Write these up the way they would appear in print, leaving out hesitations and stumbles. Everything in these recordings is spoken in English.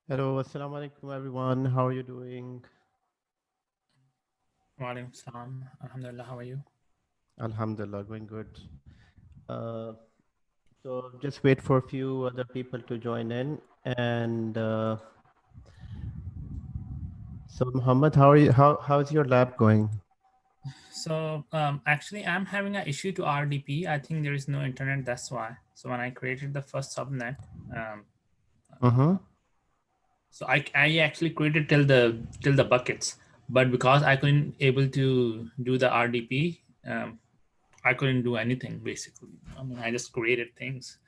Hello, assalamu alaikum everyone. How are you doing? Walaikum salam. Alhamdulillah. How are you? Alhamdulillah, going good. Uh, so just wait for a few other people to join in. And so Muhammad, how are you? How's your lab going? So actually, I'm having an issue to RDP. I think there is no internet. That's why. So when I created the first subnet, um, Mm-hmm. so I actually created till the buckets, but because I couldn't able to do the RDP, I couldn't do anything basically. I mean, I just created things.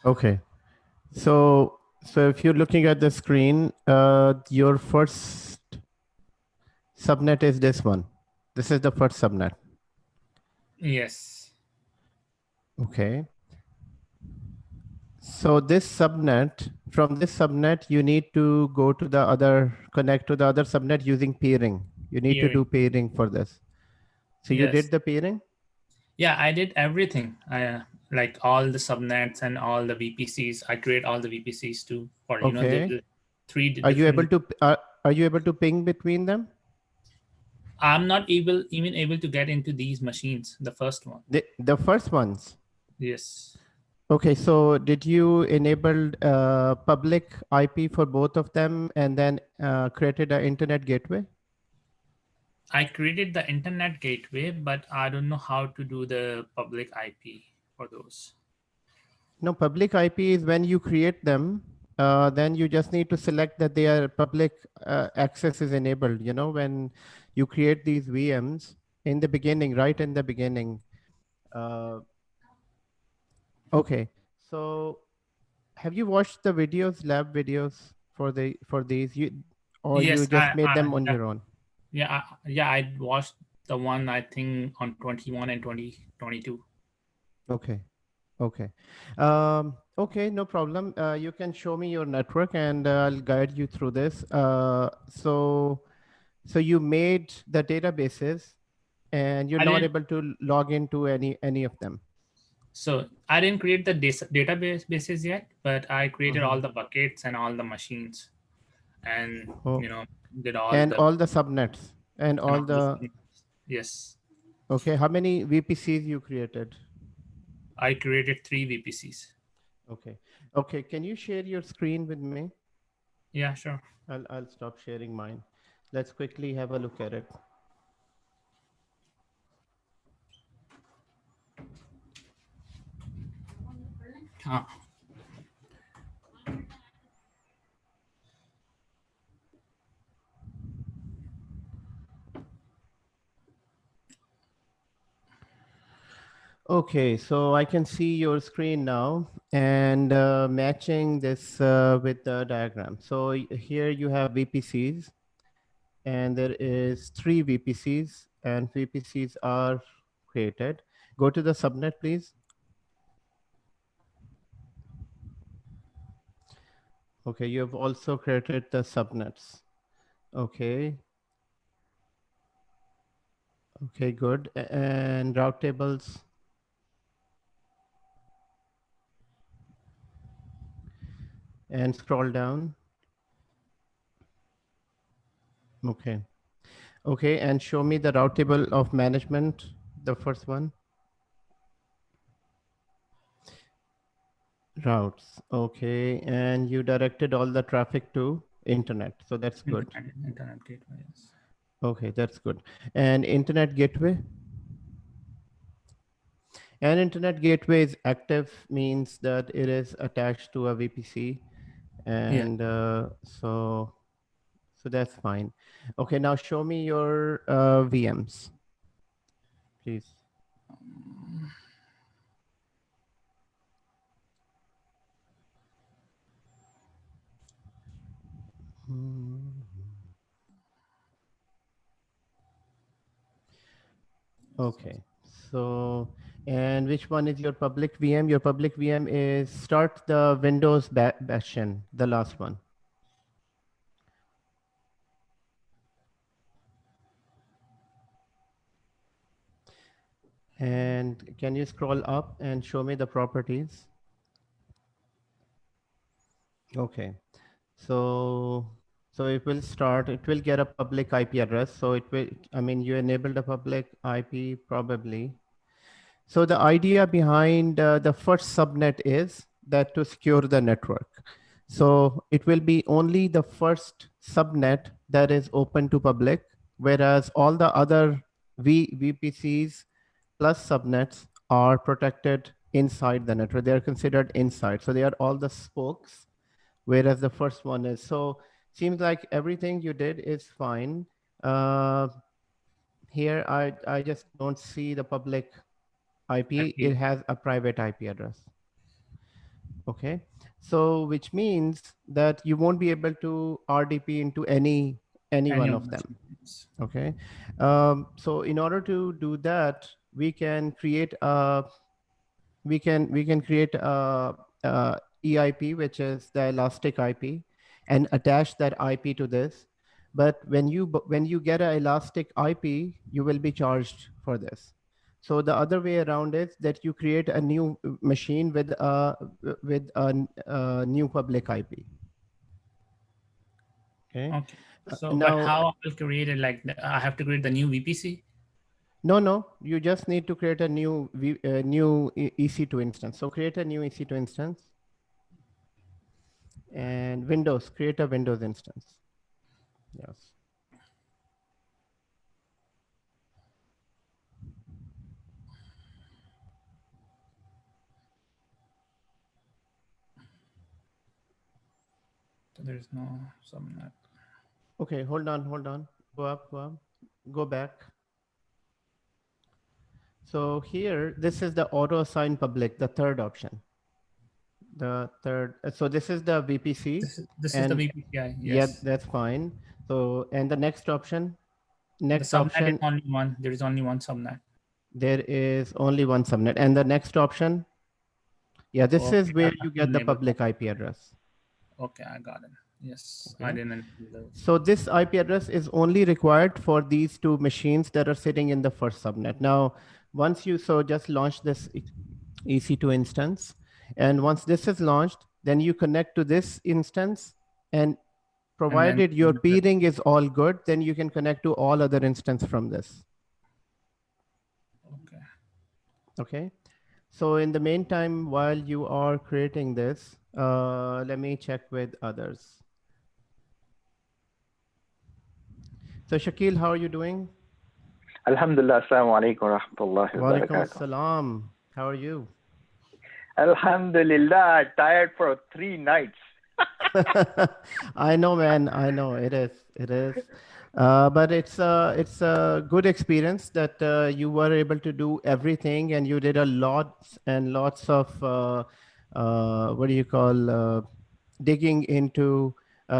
Okay. So if you're looking at the screen, your first subnet is this one. This is the first subnet. Yes. Okay. So this subnet, from this subnet, you need to go to the other, connect to the other subnet using peering. You need to do Peering. peering for this. So you Yes. did the peering? Yeah, I did everything. I like all the subnets and all the VPCs. I create all the VPCs too for Okay. the three Are you able different. to are you able to ping between them? I'm not even able to get into these machines. The first one. The first ones. Yes, Okay, so did you enable public IP for both of them and then created an internet gateway? I created the internet gateway, but I don't know how to do the public IP for those. No, public IP is when you create them, then you just need to select that they are public access is enabled. You know, when you create these VMs in the beginning, right in the beginning. Uh, okay, so have you watched the videos, lab videos for these? Or you Yes, just made them on yeah, your own? yeah. I watched the one I think on 21 and 2022. Okay. Okay. Okay, no problem. You can show me your network and I'll guide you through this. So you made the databases and you're I not didn't. able to log into any of them. So I didn't create the database bases yet, but I created Hmm. all the buckets and all the machines, and Oh, did all and the all the subnets and and all all the the, yes. okay, how many VPCs you created? I created three VPCs. Okay. Okay, can you share your screen with me? Yeah, sure. I'll stop sharing mine. Let's quickly have a look at it. Ah, Okay, so I can see your screen now and matching this with the diagram. So here you have VPCs and there is three VPCs and VPCs are created. Go to the subnet, please. Okay, you have also created the subnets. Okay, okay, good. And route tables and scroll down. Okay, okay, and show me the route table of management, the first one. Routes. Okay. And you directed all the traffic to internet. So that's good. internet gateway. Yes. Okay, that's good. And internet gateway. And internet gateway is active means that it is attached to a VPC. Yeah. And so that's fine. Okay, now show me your VMs, please. Hmm. Okay. So, and which one is your public VM? Your public VM is start the Windows bastion, the last one. And can you scroll up and show me the properties? Okay. So, so it will start, it will get a public IP address. So it will, I mean, you enabled a public IP probably. So the idea behind the first subnet is that to secure the network. So it will be only the first subnet that is open to public, whereas all the other VPCs plus subnets are protected inside the network. They are considered inside. So they are all the spokes, whereas the first one is. So seems like everything you did is fine. Here, I just don't see the public IP. It IP. has a private IP address. Okay. So which means that you won't be able to RDP into any Any one of of the them. subnets. Okay. So in order to do that, we can create a we can create a EIP, which is the elastic IP, and attach that IP to this. But when you get an elastic IP, you will be charged for this. So the other way around is that you create a new machine with a new public IP. Okay. Okay. So, but Now, how I will create it? Like I have to create the new VPC. no, you just need to create a new EC2 instance. So create a new EC2 instance. And Windows, create a Windows instance. Yes. So there is no subnet. Okay, hold on. Go up, go back. So here, this is the auto assign public, the third option. The third, so this is the VPC. This is the And VPCI. yeah, Yes. that's fine. So, and the next option, The subnet is only one. There is only one subnet. there is only one subnet. And the next option, yeah, this Okay. is I where have you to get the enable public that. IP address. Okay, I got it. Yes, I Okay. didn't. So this IP address is only required for these two machines that are sitting in the first subnet. Now, once you just launch this EC2 instance, and once this is launched, then you connect to this instance, and And then provided your peering is all good, then you can connect to all other instances from this. okay. Okay. So in the meantime, while you are creating this, let me check with others. So Shakil, how are you doing? Alhamdulillah, assalamu alaikum wa rahmatullahi wa Walaikum barakatuh. assalam. How are you? Alhamdulillah, tired for 3 nights. I know, man. I know it is. It is. But it's a good experience that you were able to do everything, and you did a lots and lots of what do you call digging into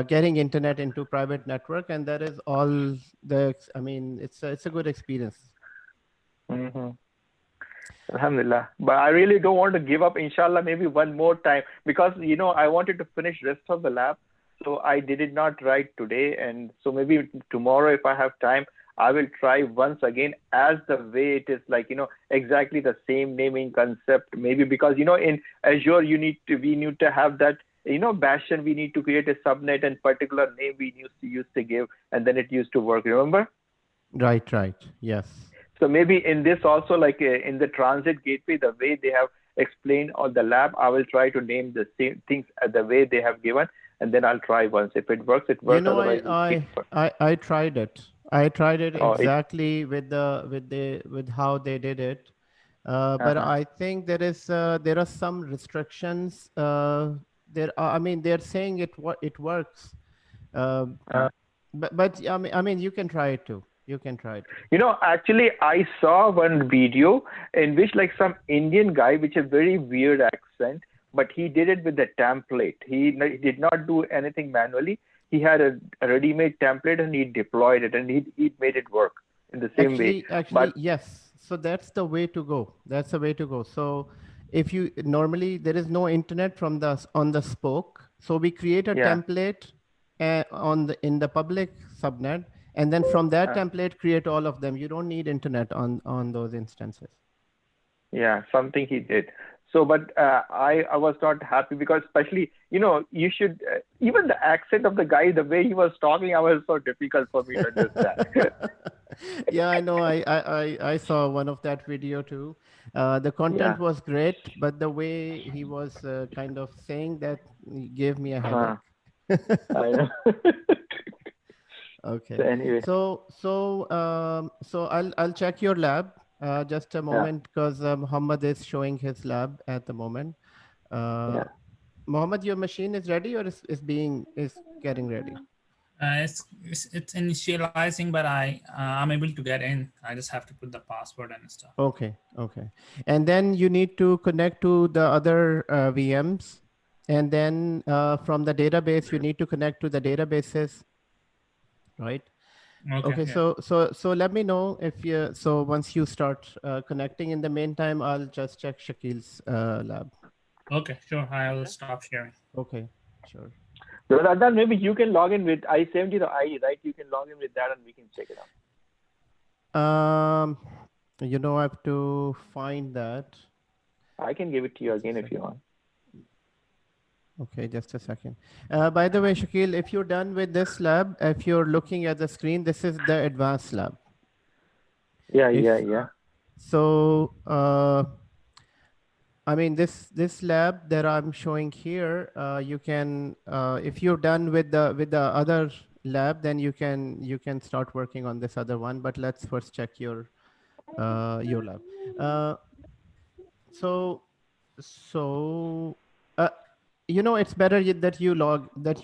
getting internet into private network, and that is all the. I mean, it's a good experience. Mm-hmm. Alhamdulillah. But I really don't want to give up, inshallah, maybe one more time because, I wanted to finish rest of the lab. So I did not write today. And so maybe tomorrow, if I have time, I will try once again as the way it is like, exactly the same naming concept. Maybe because, in Azure, we need to have that, bastion, we need to create a subnet and particular name we used to give. And then it used to work. Remember? Right. Yes. So maybe in this also, like in the transit gateway, the way they have explained on the lab, I will try to name the same things the way they have given, and then I'll try once. If it works, it works. Otherwise, I tried it. I tried it oh, exactly with how they did it. But I think there are some restrictions. I mean, they're saying it works. But I mean, you can try it too. You can try it. Actually, I saw one video in which like some Indian guy, which a very weird accent, but he did it with the template. He did not do anything manually. He had a ready-made template and he deployed it and he made it work in the same way. Actually, yes. So that's the way to go. That's the way to go. So if you normally there is no internet on the spoke, so we create a template in the public subnet, and then from that template create all of them. You don't need internet on those instances. Yeah, something he did. So, but I was not happy because, especially, you should even the accent of the guy, the way he was talking, I was so difficult for me to understand. Yeah, I know. I saw one of that video too. The content Yeah. was great, but the way he was kind of saying that gave me a Uh, headache. I know. Okay. So anyway, So I'll check your lab. Just a yeah, moment, because Muhammad is showing his lab at the moment. yeah. Mohammed, your machine is ready or is getting ready? It's initializing, but I'm able to get in. I just have to put the password and stuff. Okay, okay. And then you need to connect to the other VMs. And then from the database, you need to connect to the databases, right? Okay, Okay, yeah. so let me know if you, so once you start connecting. In the meantime, I'll just check Shakil's lab. Okay, sure. I'll stop sharing. Okay, sure. So Adnan, maybe you can log in with, I sent you the ID, right? You can log in with that and we can check it out. I have to find that. I can give it to you Just a again if you second. want. Okay, just a second. By the way, Shakil, if you're done with this lab, if you're looking at the screen, this is the advanced lab. Yeah, If yeah. so, I mean, this lab that I'm showing here, you can, if you're done with the other lab, then you can start working on this other one. But let's first check your lab. So so uh, it's better that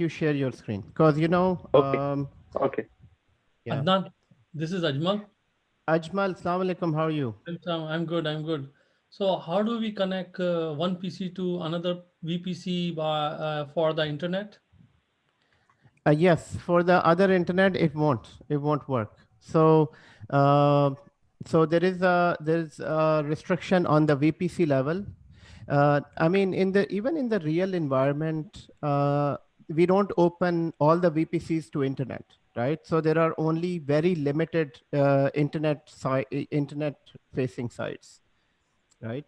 you share your screen, because Okay, okay. yeah. Adnan, this is Ajmal. Ajmal, assalamu alaikum, how are you? I'm good. I'm good. So, how do we connect one PC to another VPC for the internet? Yes, for the other internet, it won't work. So uh, there's a restriction on the VPC level. I mean, even in the real environment, we don't open all the VPCs to internet, right? So there are only very limited internet facing sites, right?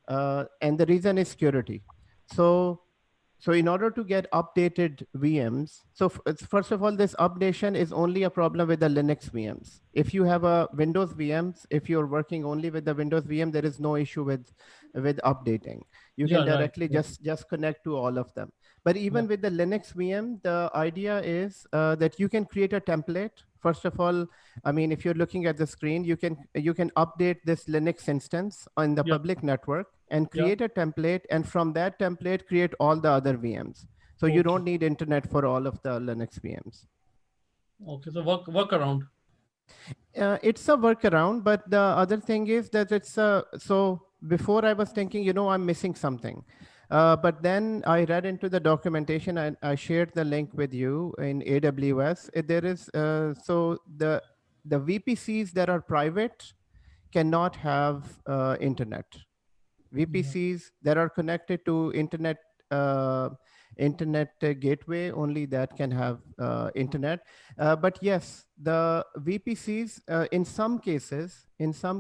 And the reason is security. So in order to get updated VMs, so first of all, this updation is only a problem with the Linux VMs. If you have a Windows VMs, if you're working only with the Windows VM, there is no issue with updating. You can Yeah, right. directly Yeah, just connect to all of them. But yeah. even with the Linux VM, the idea is that you can create a template. First of all, I mean, if you're looking at the screen, you can update this Linux instance on the Yeah, public network and yeah. create a template, and from that template create all the other VMs. So you Okay. don't need internet for all of the Linux VMs. Okay. So work around. It's a workaround, but the other thing is that so before I was thinking, I'm missing something. But then I read into the documentation and I shared the link with you in AWS. There is so the VPCs that are private cannot have internet. Yeah. VPCs that are connected to internet gateway, only that can have internet. But yes, the VPCs in some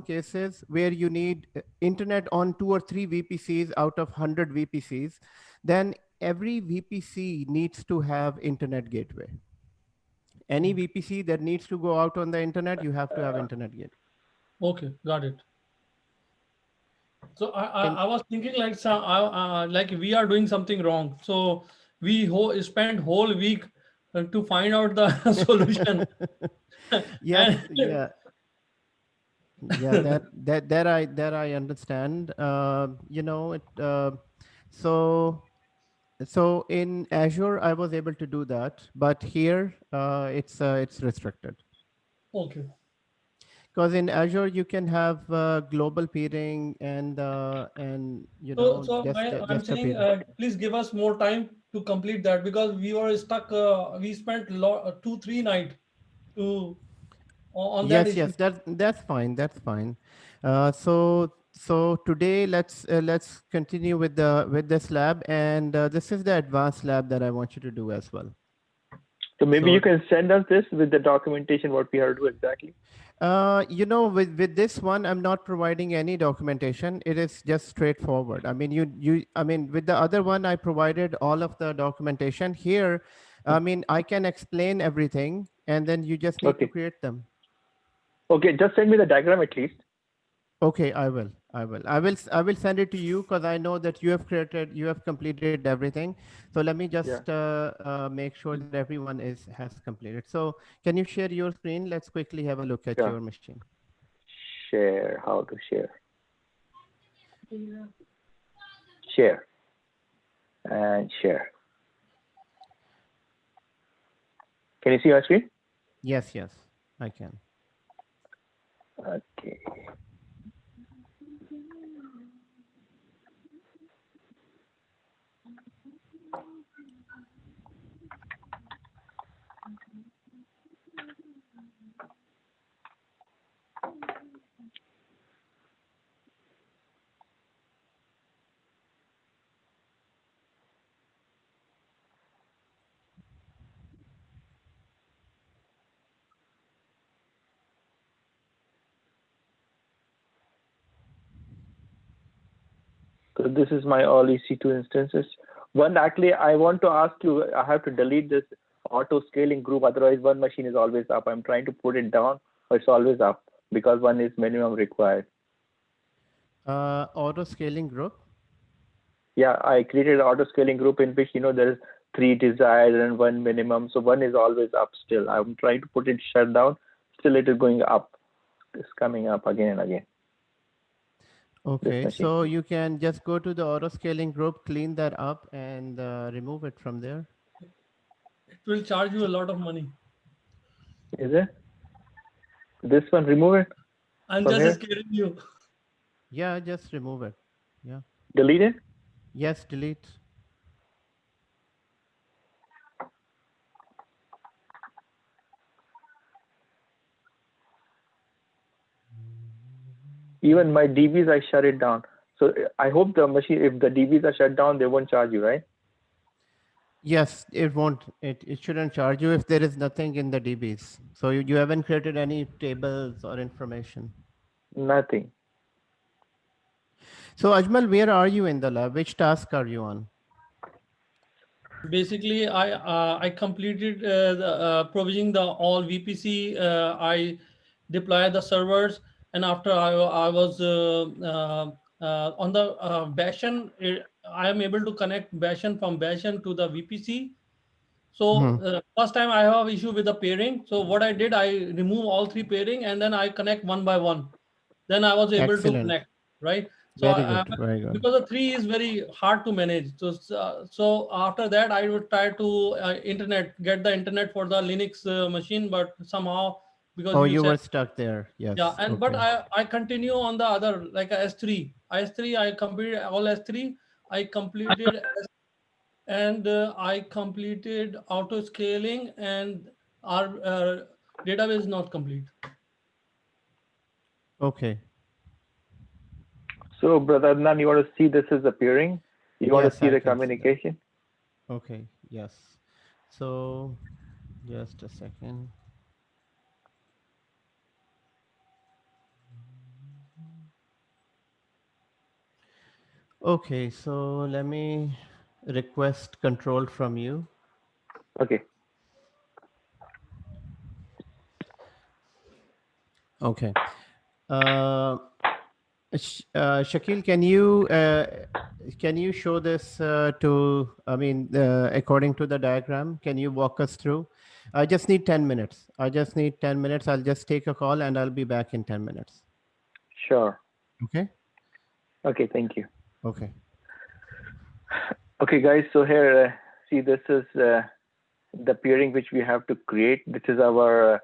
cases where you need internet on 2 or 3 VPCs out of 100 VPCs, then every VPC needs to have internet gateway. Any Okay. VPC that needs to go out on the internet, you have to have internet gateway. Okay. Got it. So And I was thinking like like we are doing something wrong. So we spent whole week to find out the solution. yes, And yeah, that I understand. So so in Azure, I was able to do that, but here it's restricted, okay. because in Azure you can have global peering and So I'm just a saying, peering. please give us more time to complete that because we were stuck. We spent 2-3 nights to on that Yes, issue. yes, that's fine. That's fine. So today let's continue with this lab, and this is the advanced lab that I want you to do as well. So maybe So you can send us this with the documentation, what we have to do exactly. With this one, I'm not providing any documentation. It is just straightforward. I mean, with the other one, I provided all of the documentation. Here, I mean, I can explain everything, and then you just need to create them. Okay, just send me the diagram at least. Okay, I will send it to you because I know that you have completed everything. So let me just make sure that everyone has completed. So can you share your screen? Let's quickly have a look at your machine. Share, how to share. Share and share. Can you see our screen? Yes, I can. Okay. So this is my all EC2 instances. One, actually, I want to ask you, I have to delete this auto scaling group. Otherwise, one machine is always up. I'm trying to put it down, but it's always up because one is minimum required. Auto scaling group. Yeah, I created an auto scaling group in which, there is 3 desired and 1 minimum. So one is always up still. I'm trying to put it shut down. Still it is going up. It's coming up again and again. Okay, so you can just go to the auto scaling group, clean that up, and remove it from there. It will charge you a lot of money. Is it? This one, remove it? I'm just scaring you. Yeah, just remove it. Yeah. Delete it? Yes, delete. Even my DBs, I shut it down. So I hope the machine, if the DBs are shut down, they won't charge you, right? Yes, it won't. It shouldn't charge you if there is nothing in the DBs. So you haven't created any tables or information. Nothing. So Ajmal, where are you in the lab? Which task are you on? Basically, I completed the provisioning the all VPC. I deployed the servers, and after I was on the Bastion, I am able to connect Bastion from Bastion to the VPC. So first time I have issue with the pairing. So what I did, I remove all 3 pairing and then I connect one by one. Then I was able to Excellent. connect, right? So Very good. Very good. because the 3 is very hard to manage. So after that, I would try to get the internet for the Linux machine, but somehow because Oh, you you said were stuck there. yeah, Yes. and but Okay. I continue on the other like a S3. S3 I completed all S3. I completed and I completed auto scaling and our database is not complete. Okay. So, Brother Adnan, you want to see this is appearing? You want to Yes, see I the can see that. communication? Okay. Yes. So just a second. Okay, so let me request control from you. Okay. Okay. Shakil, can you show this according to the diagram? Can you walk us through? I just need 10 minutes. I'll just take a call and I'll be back in 10 minutes. Sure. Okay. Okay, thank you. Okay. Okay, guys, so here, see, this is the peering which we have to create. This is our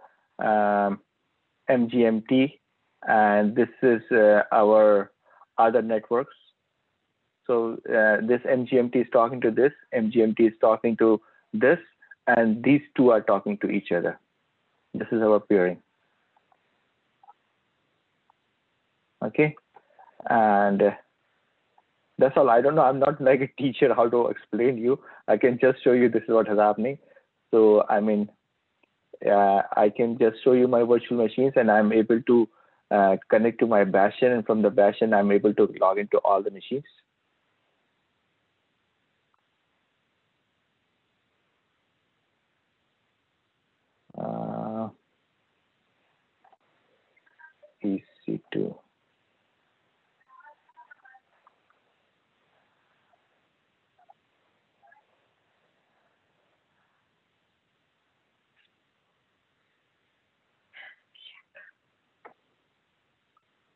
MGMT, and this is our other networks. So this MGMT is talking to this, MGMT is talking to this, and these two are talking to each other. This is our peering. Okay, and that's all. I don't know. I'm not like a teacher how to explain you. I can just show you this is what is happening. So I mean, I can just show you my virtual machines, and I'm able to connect to my bastion, and from the bastion, I'm able to log into all the machines. Ec2.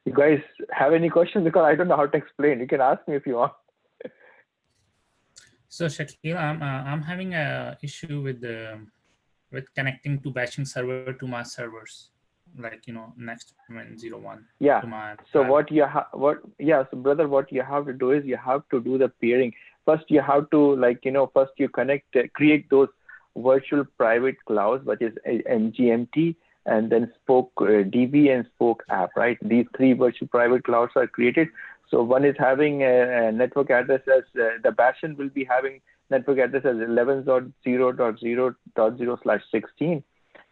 You guys have any questions? Because I don't know how to explain. You can ask me if you want. So Shakil, I'm having a issue with connecting to bashing server to my servers, like next 01. Yeah. To my So so brother, what you have to do is you have to do the peering. First, you have to first you create those virtual private clouds, which is MGMT, and then Spoke DB and Spoke app, right? These three virtual private clouds are created. So one is having a network address as the bastion will be having network address as 11.0.0.0/16,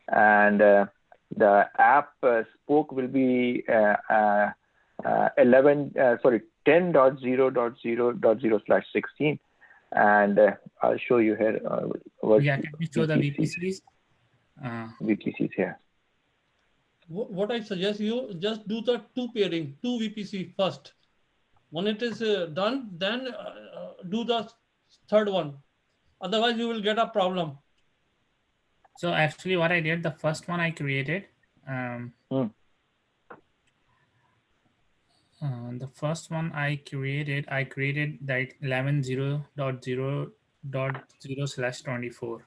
and the app Spoke will be 10.0.0.0/16, and I'll show you here. Yeah, can you show the VPCs? VPCs here. What I suggest you just do the two pairing, two VPC first. When it is done, then do the third one. Otherwise, you will get a problem. So actually, what I did, the first one I created, the first one I created that 11.0.0.0/24.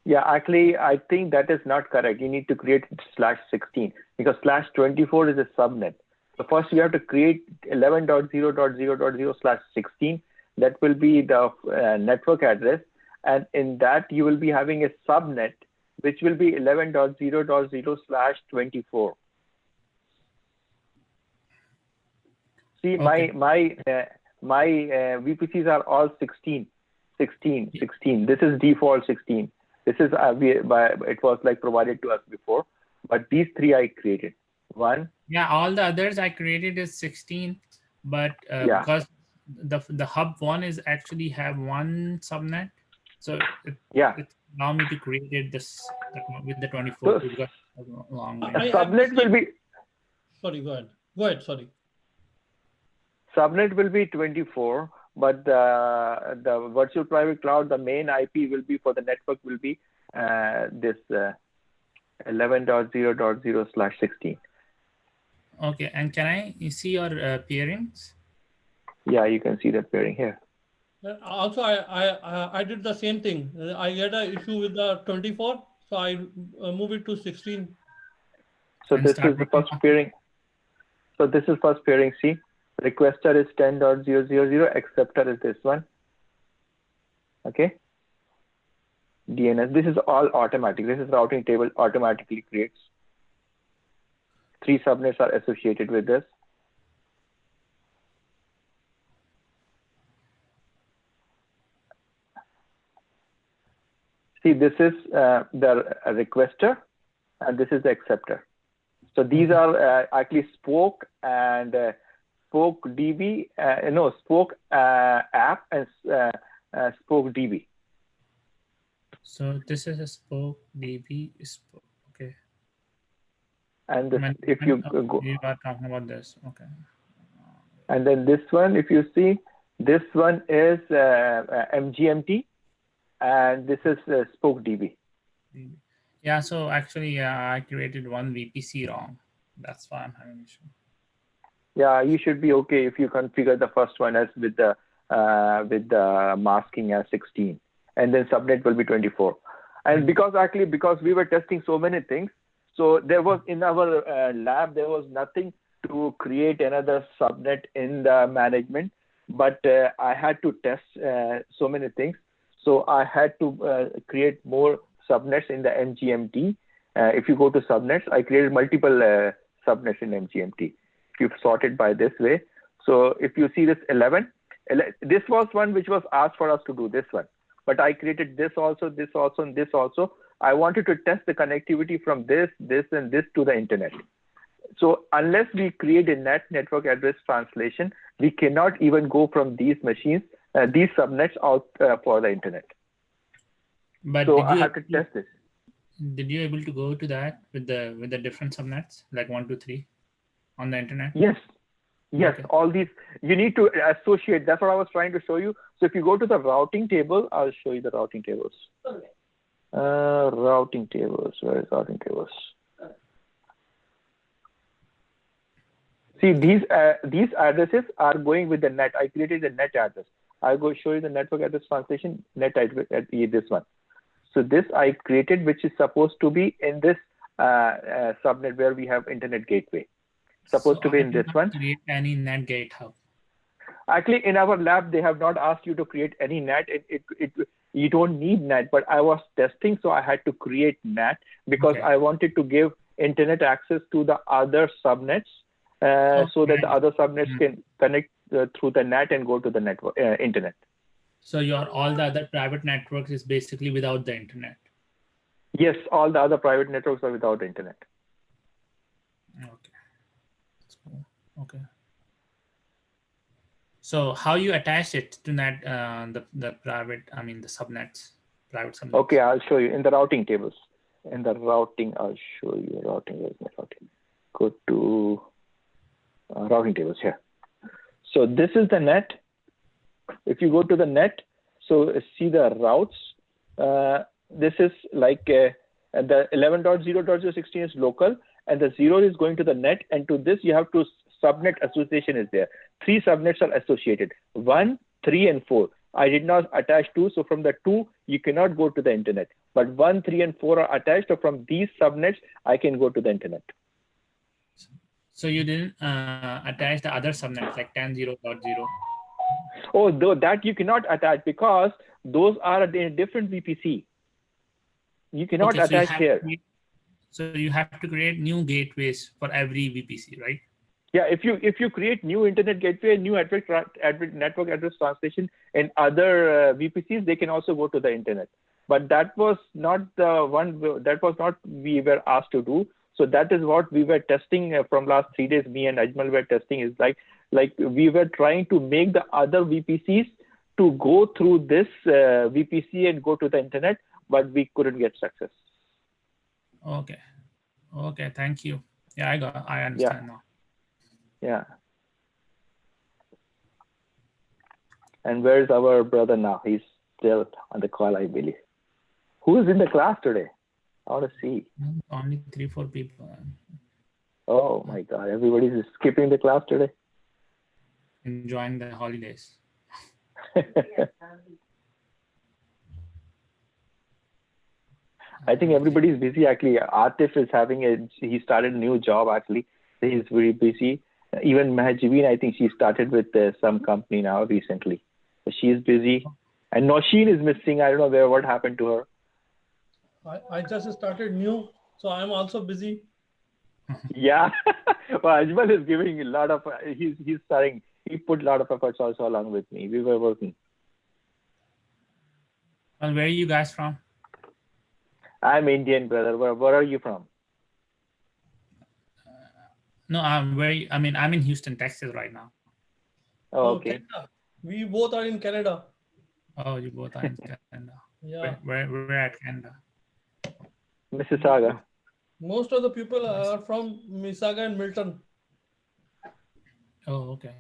Yeah, actually, I think that is not correct. You need to create /16 because /24 is a subnet. So first you have to create 11.0.0.0/16. That will be the network address. And in that, you will be having a subnet, which will be 11.0.0/24. See, Okay. my VPCs are all 16. This is default 16. This is it was provided to us before, but these three I created. One. Yeah, all the others I created is 16, but because the hub one is actually have one subnet, so it allow me to create it with the 24 because long range. Subnet will be. Sorry, go ahead. Sorry. Subnet will be 24, but the virtual private cloud, the main IP will be for the network will be this 11.0.0/16. Okay, and can I see your pairings? Yeah, you can see that pairing here. Also, I did the same thing. I had an issue with the 24, so I move it to 16. So this is the first pairing. So this is first pairing. See, requester is 10.0.0.0, acceptor is this one. Okay. DNS. This is all automatic. This is routing table automatically creates. 3 subnets are associated with this. See, this is the requester, and this is the acceptor. So these are actually Spoke and Spoke DB, Spoke app and Spoke DB. So this is a Spoke DB. Okay. And this, if you go, you are talking about this, okay. And then this one, if you see, this one is MGMT, and this is Spoke DB. Yeah, so actually, I created one VPC wrong. That's why I'm having an issue. Yeah, you should be okay if you configure the first one as with the masking as 16, and then subnet will be 24. And because we were testing so many things, so there was in our lab there was nothing to create another subnet in the management, but I had to test so many things, so I had to create more subnets in the MGMT. If you go to subnets, I created multiple subnets in MGMT. If you sort it by this way, so if you see this 11, this was one which was asked for us to do this one, but I created this also, and this also. I wanted to test the connectivity from this, and this to the internet. So unless we create a network address translation, we cannot even go from these machines, these subnets out for the internet. But so I have to test this. Did you able to go to that with the different subnets, like 1, 2, 3 on the internet? Yes. Okay. All these, you need to associate. That's what I was trying to show you. So if you go to the routing table, I'll show you the routing tables. Okay. Routing tables, where is routing tables? See, these addresses are going with the net. I created the net address. I'll go show you the network address translation, net address, this one. So this I created, which is supposed to be in this subnet where we have internet gateway. Supposed to be in this one. Create any net gate hub. Actually, in our lab, they have not asked you to create any net. You don't need net, but I was testing, so I had to create net because I wanted to give internet access to the other subnets, so that the other subnets can connect through the net and go to the network internet. So all the other private networks is basically without the internet. Yes, all the other private networks are without the internet. Okay. That's cool. Okay. So how you attach it to net, the private, the subnets, private subnets? Okay, I'll show you in the routing tables. In the routing, I'll show you routing. Where's my routing? Go to routing tables here. So this is the net. If you go to the net, so see the routes. This is like the 11.0.016 is local, and the 0 is going to the net, and to this you have to subnet association is there. 3 subnets are associated, 1, 3, and 4. I did not attach 2, so from the 2 you cannot go to the internet. But 1, 3, and 4 are attached, so from these subnets I can go to the internet. So you didn't attach the other subnets like 10.0.0? Oh, that you cannot attach because those are in a different VPC. You cannot attach here. So you have to create new gateways for every VPC, right? Yeah, if you create new internet gateway, new network address translation in other VPCs, they can also go to the internet. But that was not the one. That was not we were asked to do. So that is what we were testing from last 3 days. Me and Ajmal were testing is like we were trying to make the other VPCs to go through this VPC and go to the internet, but we couldn't get success. Okay. Okay. Thank you. Yeah, I understand now. Yeah. And where's our brother now? He's still on the call, I believe. Who is in the class today? I want to see. Only 3-4 people. Oh my God! Everybody's skipping the class today. Enjoying the holidays. I think everybody's busy actually. Atif is he started a new job actually. He's very busy. Even Mahjibeen, I think she started with some company now recently. So she's busy. And Nosheen is missing. I don't know what happened to her. I just started new, so I'm also busy. Yeah. Well, Ajmal is giving a lot of, he put a lot of efforts also along with me. We were working. Well, where are you guys from? I'm Indian, brother. Where are you from? No, I'm in Houston, Texas right now. Oh, okay. Canada. We both are in Canada. Oh, you both are in Canada. Yeah. Where at Canada? Mississauga. Most of the people are from Mississauga and Milton. Oh, okay.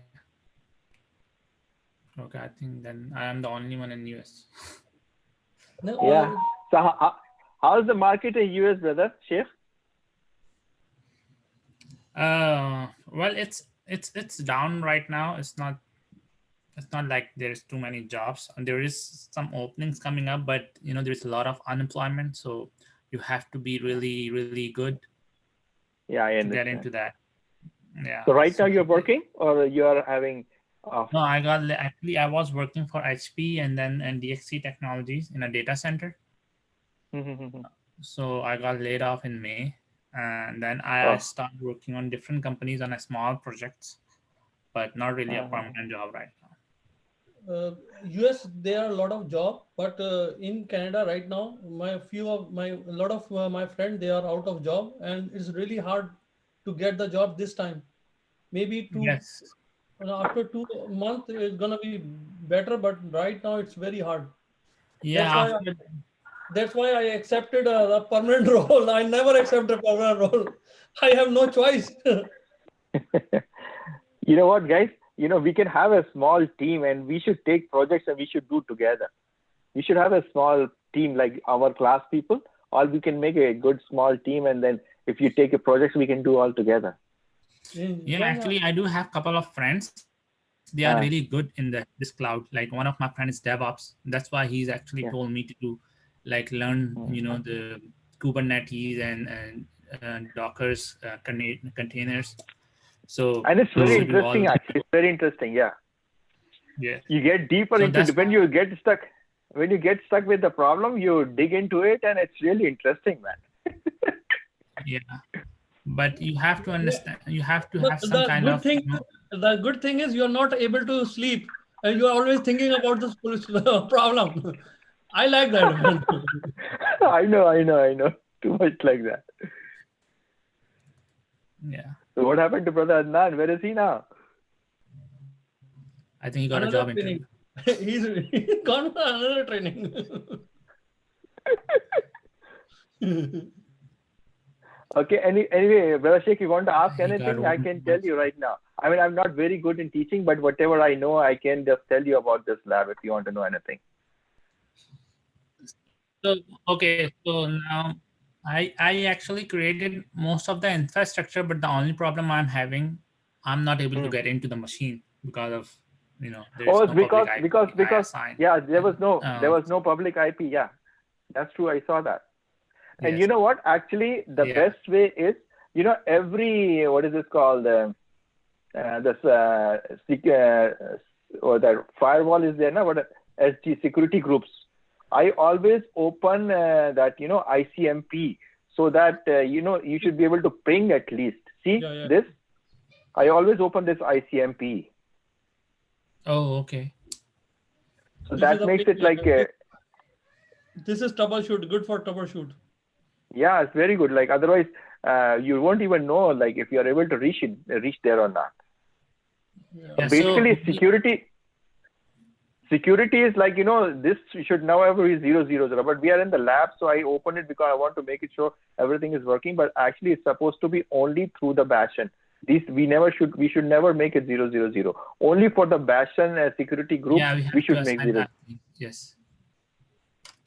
Okay, I think then I am the only one in US. No, yeah. So how's the market in US, brother? Sheikh? Well, it's down right now. It's not like there's too many jobs, and there is some openings coming up, but there's a lot of unemployment, so you have to be really, really good. Yeah, I understand. To get into that. Yeah. So right now you're working, or you're having? No, I was working for HP and DXC Technologies in a data center. So I got laid off in May, and then I started working on different companies on a small projects, but not really a permanent job right now. US, there are a lot of job, but in Canada right now, a lot of my friends, they are out of job, and it's really hard to get the job this time. Maybe Yes. after 2 months it's gonna be better, but right now it's very hard. That's Yeah. why that's why I accepted a permanent role. I never accept a permanent role. I have no choice. You know what, guys? You know, we can have a small team and we should take projects and we should do together. We should have a small team like our class people, or we can make a good small team, and then if you take a project, we can do all together. Yeah, actually, I do have a couple of friends. They are really good in this cloud. Like one of my friends is DevOps. That's why he's actually told me to like learn, the Kubernetes and Docker's containers. So And it's very to do all interesting, actually. It's very interesting. Yeah. Yeah. You get deeper into when you get stuck. When you get stuck with the problem, you dig into it, and it's really interesting, man. Yeah. But you have to understand, you have to have some the kind good of, thing, the good thing is you're not able to sleep, and you're always thinking about this problem. I like that. I know. Too much like that. Yeah. So what happened to Brother Adnan? Where is he now? I think he got Another a job training. interview. He's gone for another training. Okay. Anyway, Brother Sheikh, you want to ask He got anything? one I can tell month. you right now. I mean, I'm not very good in teaching, but whatever I know, I can just tell you about this lab if you want to know anything. So, okay, so now I actually created most of the infrastructure, but the only problem I'm having, I'm not able to get into the machine because of, there is Oh, no public IP I because assigned. yeah, there was no public IP. Yeah, that's true. I saw that. And Yes. you know what? Actually, the best way is, every, what is this called? Or that firewall is there now. What SG security groups. I always open that ICMP so that you should be able to ping at least. See this? I always open this ICMP. Oh, okay. So that makes it like this is troubleshoot. Good for troubleshoot. Yeah, it's very good. Like otherwise, you won't even know like if you are able to reach there or not. Yeah, basically, so security is like this should never be 000. But we are in the lab, so I open it because I want to make it sure everything is working. But actually, it's supposed to be only through the bastion. We should never make it 000. Only for the bastion security group, yeah, we should make 0. Yes,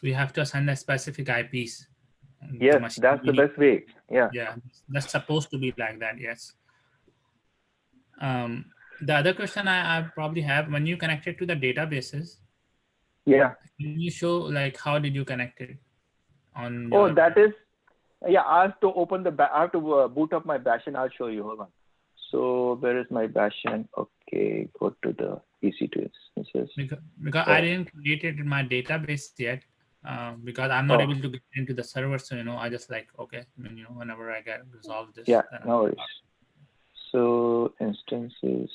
we have to assign the specific IPs. Yes, that's the best way. Yeah. Yeah, that's supposed to be like that. Yes. The other question I probably have, when you connect it to the databases, yeah, can you show like how did you connect it on? That is, yeah. I have to I have to boot up my bastion. I'll show you. Hold on. So where is my bastion? Okay, go to the Ec2 instances. Because I didn't create it in my database yet. Because I'm not able to get into the server, so I just like whenever I get resolve this. Yeah, no worries. So instances.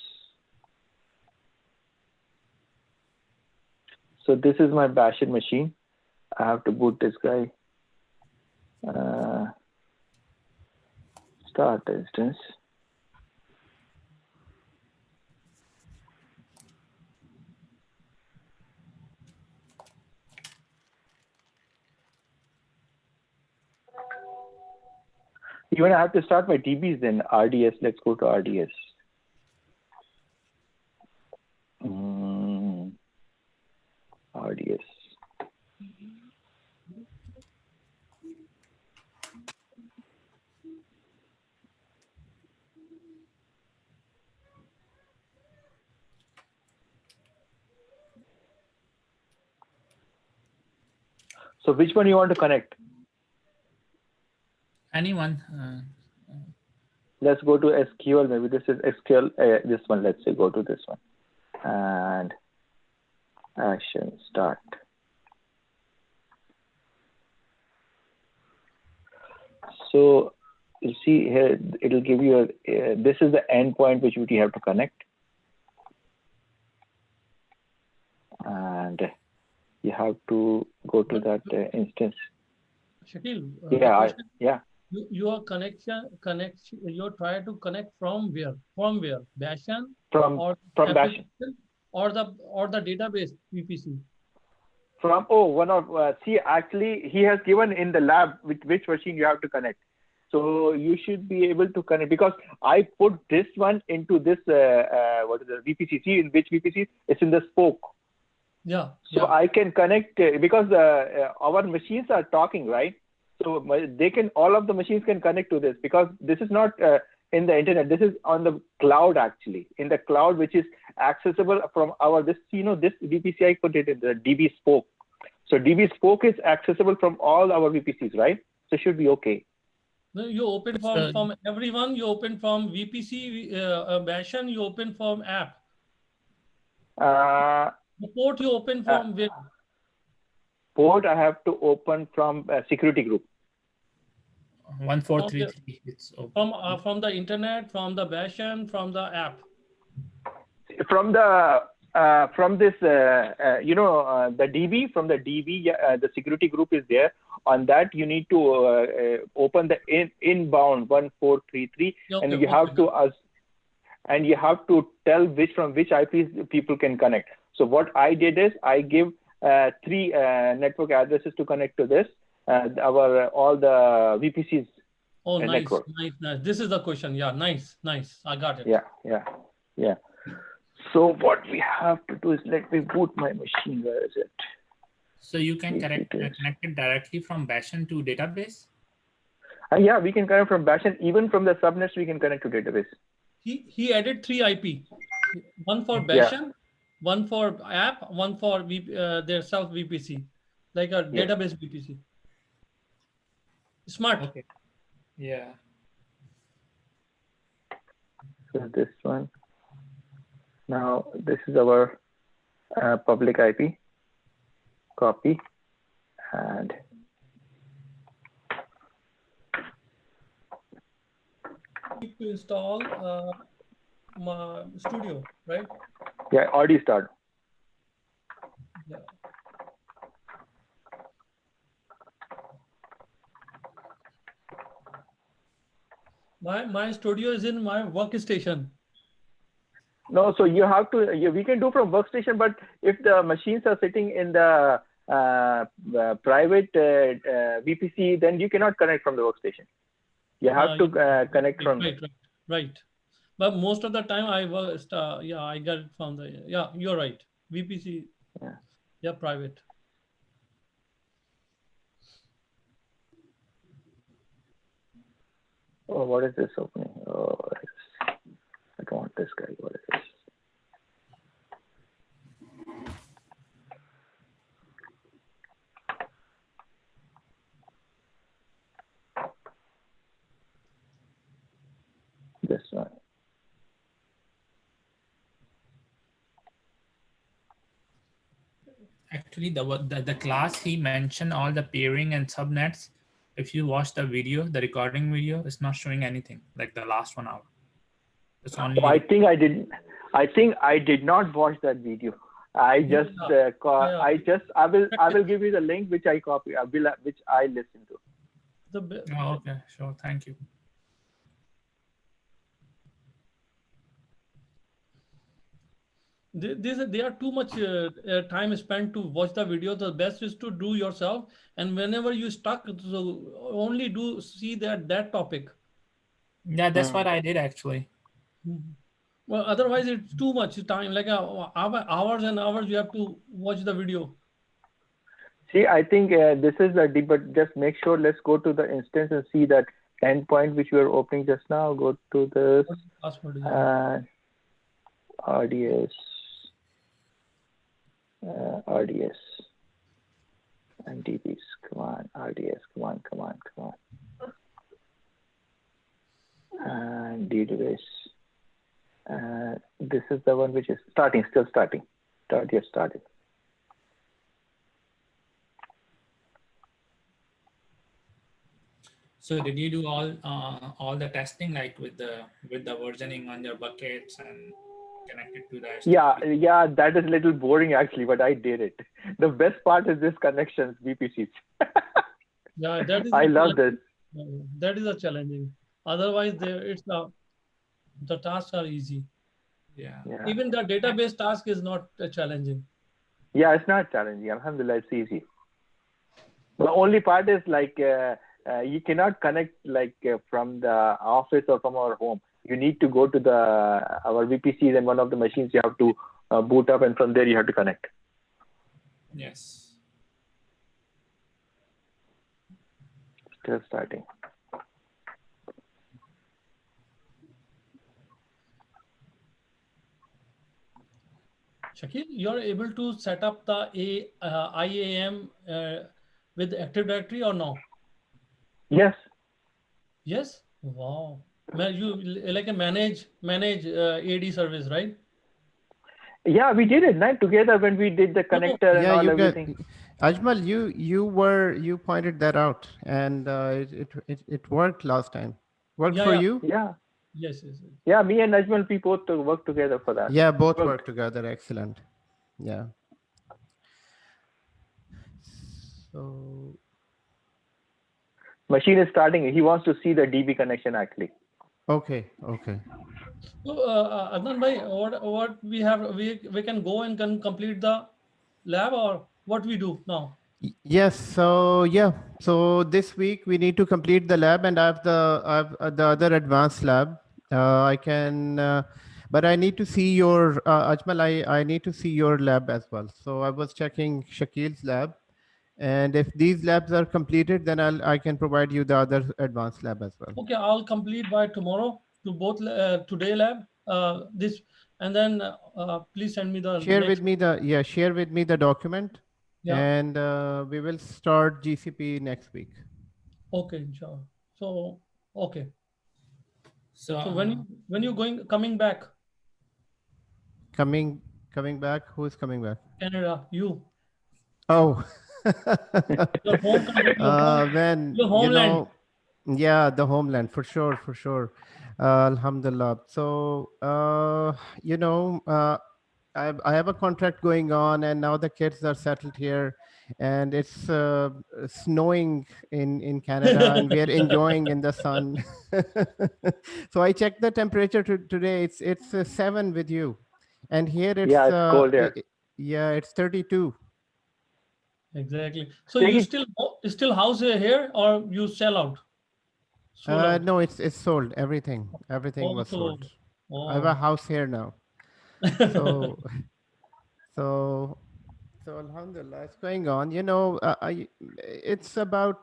So this is my bastion machine. I have to boot this guy. Start instance. Even I have to start my DBs then. RDS. Let's go to RDS. RDS. So which one you want to connect? Anyone. Let's go to SQL. Maybe this is SQL. This one. Let's say go to this one. And action start. So you see here, it'll give you this is the endpoint which you have to connect. You have to go to that instance. Shakil, Yeah. Your connection, you try to connect from where? From where? Bashan From or Bashan. application or the database VPC? From one of see, actually he has given in the lab with which machine you have to connect. So you should be able to connect, because I put this one into this what is the VPC? See, in which VPC? It's in the spoke. Yeah. So I can connect because our machines are talking, right? So they can, all of the machines can connect to this, because this is not in the internet. This is on the cloud, actually, in the cloud, which is accessible from our this VPC. I put it in the DB spoke. So DB spoke is accessible from all our VPCs, right? So it should be okay. No, you open from everyone. You open from VPC, Bashan. You open from app. The port you open from where? Port I have to open from security group. 1433. It's open. From the internet, from the Bashan, from the app. From the from this the DB, from the DB, the security group is there. On that you need to open the inbound 1433, and you have to and you have to tell from which IPs people can connect. So what I did is I give 3 network addresses to connect to this all the VPCs. Oh, nice, network. nice. This is the question. Yeah, nice. I got it. Yeah. So what we have to do is, let me boot my machine. Where is it? So you can connect it directly from Bashan to database? Yeah, we can connect from Bashan. Even from the subnets, we can connect to database. He added 3 IP. One for Bashan, one for app, one for their self VPC, like a database VPC. Smart. Okay. Yeah. So this one. Now this is our public IP. Copy and need to install my studio, right? Yeah, already start. Yeah. My studio is in my workstation. No, so you have to. We can do from workstation, but if the machines are sitting in the private VPC, then you cannot connect from the workstation. You have to connect from. Right. But most of the time I was I got it from the you're right. VPC. Yeah, private. Oh, what is this opening? Oh, I don't want this guy. What is this? This one. Actually, the class he mentioned all the peering and subnets. If you watch the video, the recording video, it's not showing anything like the last 1 hour. It's only. I think I did not watch that video. I just I will give you the link which I copy. Which I listen to. Oh, okay, sure. Thank you. They are too much time spent to watch the video. The best is to do yourself, and whenever you stuck, so only see that topic. Yeah, that's what I did actually. Well, otherwise it's too much time, like hours and hours you have to watch the video. See, I think this is the but just make sure, let's go to the instance and see that endpoint which we were opening just now. Go to this RDS. RDS and DBs. Come on, RDS. Come on. And database. This is the one which is still starting. Just started. So did you do all the testing, like with the versioning on your buckets and connected to the Yeah, that is a little boring actually, but I did it. The best part is this connections, VPCs. Yeah, that is I love this. that is a challenging. Otherwise, the tasks are easy. Yeah. Even the database task is not challenging. Yeah, it's not challenging. Alhamdulillah, it's easy. The only part is like you cannot connect like from the office or from our home. You need to go to our VPCs and one of the machines you have to boot up, and from there you have to connect. Yes. Still starting. Shakil, you are able to set up the IAM with Active Directory or no? Yes. Yes. Wow. You like a manage AD service, right? Yeah, we did it night together when we did the connector and all everything. Ajmal, you pointed that out, and it worked last time. Worked for you? Yeah. Yes. Yeah, me and Ajmal, we both work together for that. Yeah, both work together. Excellent. Yeah. So machine is starting. He wants to see the DB connection actually. Okay. So, Adnan bhai, what we have, we can go and can complete the lab, or what we do now? Yes. So this week we need to complete the lab, and I have the other advanced lab. I can, but I need to see your Ajmal. I need to see your lab as well. So I was checking Shakil's lab, and if these labs are completed, then I can provide you the other advanced lab as well. Okay, I'll complete by tomorrow to both today lab this, and then please send me the Share next. with me the document, and we will start GCP next week. Okay, sure. So okay. So when you coming back? Coming back? Who is coming back? Canada, you. Oh. Your home country, your homeland. Yeah, the homeland for sure. Alhamdulillah. So I have a contract going on, and now the kids are settled here, and it's snowing in Canada, and we are enjoying in the sun. So I checked the temperature today. It's 7 with you, and here it's cold here. It's 32. Exactly. So you still house here, or you sell out? No, it's sold. Everything was sold. I have a house here now. So alhamdulillah, it's going on. It's about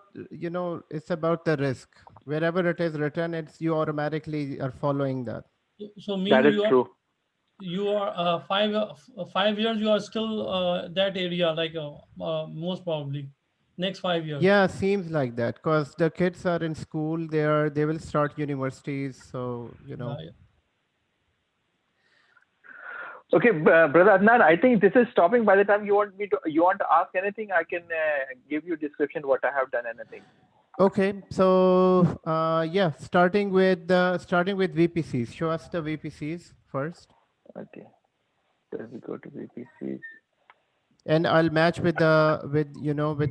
the risk. Wherever it is written, you automatically are following that. So that is true. You are 5 years. You are still that area, like most probably next 5 years. Yeah, seems like that, because the kids are in school. They will start universities. So Yeah. Okay, brother Adnan, I think this is stopping. By the time you want to ask anything, I can give you description what I have done. Anything. Okay, so starting with VPCs. Show us the VPCs first. Okay, let me go to VPCs. And I'll match with the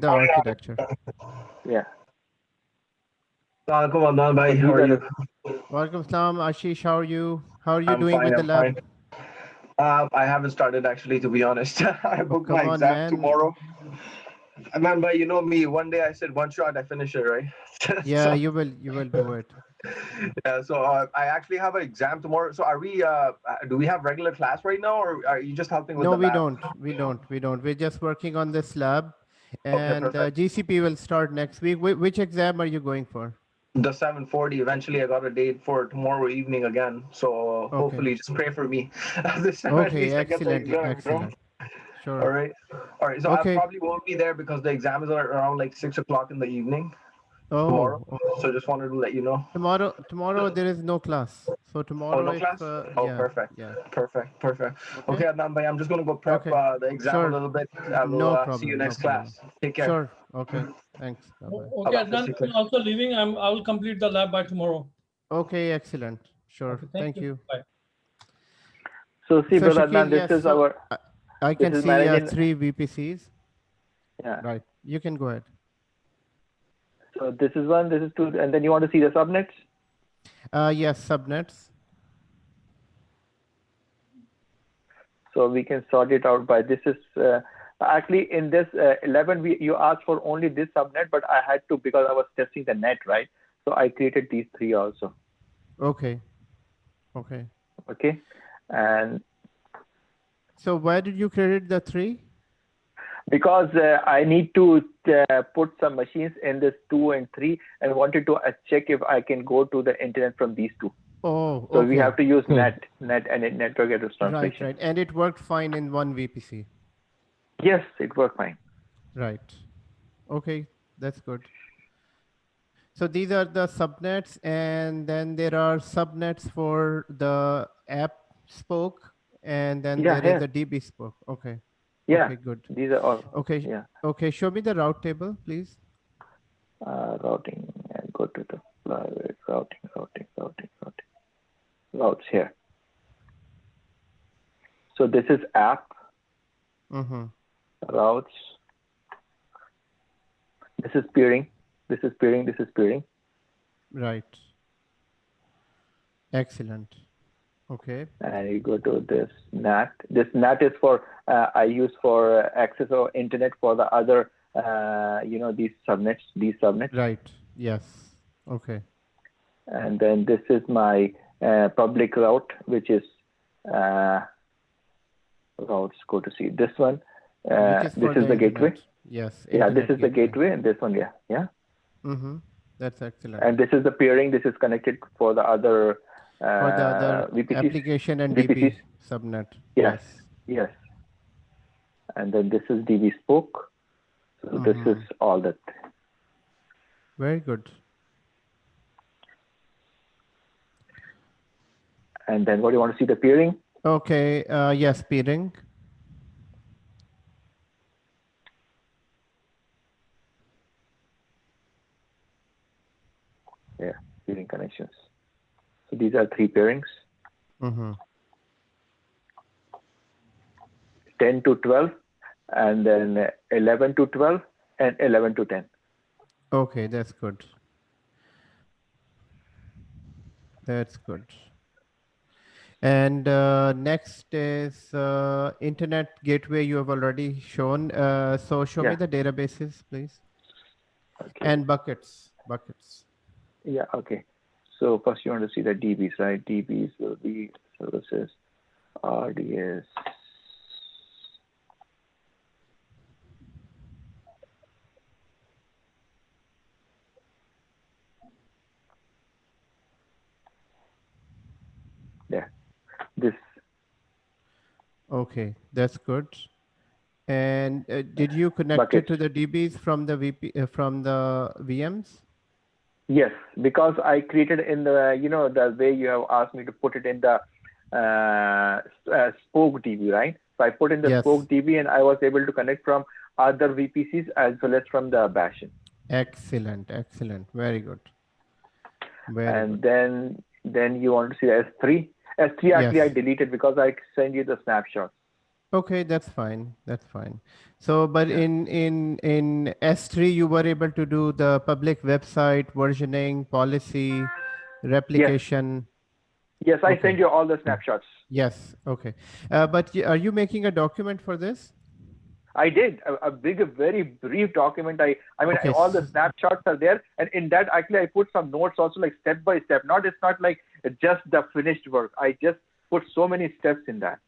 architecture. Yeah. Welcome, Adnan bhai. How are you? Welcome, Salam. Ashish, how are you? How are you doing fine, with the lab? Fine. I haven't started actually, to be honest. I booked my exam tomorrow. Man, but you know me, one day I said one shot, I finish it, right? Yeah, so, you will do it. Yeah, so I actually have an exam tomorrow. So are we, do we have regular class right now, or are you just helping with the lab? No, we don't. We're just working on this lab, and GCP will start next week. Which exam are you going for? The 740. Eventually, I got a date for tomorrow evening again. So hopefully, just pray for me. This time at least excellent. Sure. All right. So I probably won't be there because the exam is around like 6 o'clock in the evening. Tomorrow. So just wanted to let you know. Tomorrow there is no class. So tomorrow. No class? Perfect. Yeah. Perfect. Okay, Adnan bhai, I'm just going to go prep the exam a little bit. I will see you next class. Take care. Sure. Okay. Thanks. Bye-bye. Okay, Adnan, I'm also leaving. I will complete the lab by tomorrow. Okay, excellent. Sure. Okay, thank you. you. Bye. So see, So brother Shakil, Adnan, this yes, is so our, I this can is see managing, 3 VPCs. yeah. Right. You can go ahead. So this is 1, this is 2, and then you want to see the subnets? Yes, subnets. So we can sort it out by this is actually in this 11 you asked for only this subnet, but I had to because I was testing the net, right? So I created these 3 also. Okay. Okay. Okay, and So why did you create the 3? because I need to put some machines in this 2 and 3 and wanted to check if I can go to the internet from these 2. Oh, So okay. we have to use net and network address translation. Right. And it worked fine in 1 VPC. Yes, it worked fine. Right. Okay, that's good. So these are the subnets, and then there are subnets for the app spoke, and then Yeah, there is a DB spoke. Okay. yeah. Okay, good. These are all. Okay. Yeah. Okay, show me the route table, please. Routing and go to the routing. Routes here. So this is app. Routes. This is peering. This is peering. Right. Excellent. Okay. And you go to this NAT. This NAT is for I use for access or internet for the other these subnets. Right. Yes. Okay. And then this is my public route, which is routes. Go to see this one. This is the gateway. Yes. Yeah, this is the gateway, and this one, yeah. That's excellent. And this is the peering. This is connected for the other for the other VPCs, application and VPCs. DB subnet. Yes. And then this is DB spoke. So this is all that. Very good. And then what do you want to see, the peering? Okay. Yes, peering. Yeah, peering connections. So these are 3 pairings. 10 to 12, and then 11 to 12, and 11 to 10. Okay, that's good. That's good. And next is internet gateway you have already shown. So show me the databases, please. Okay. And buckets. Yeah, okay. So first you want to see the DBs, right? DBs will be services, RDS. Yeah, this. Okay, that's good. And did you connect it to the DBs from the from the VMs? Yes, because I created in the the way you have asked me to put it in the spoke DB, right? So I put in the spoke DB, and I was able to connect from other VPCs as well as from the Bastion. Excellent. Very good. And then you want to see S3. S3 actually I deleted because I send you the snapshots. Okay, that's fine. So, but in S3, you were able to do the public website, versioning, policy, replication. Yes, I send you all the snapshots. Yes, okay. But are you making a document for this? I did a very brief document. I mean, all the snapshots are there, and in that actually I put some notes also, like step by step. It's not like just the finished work. I just put so many steps in that.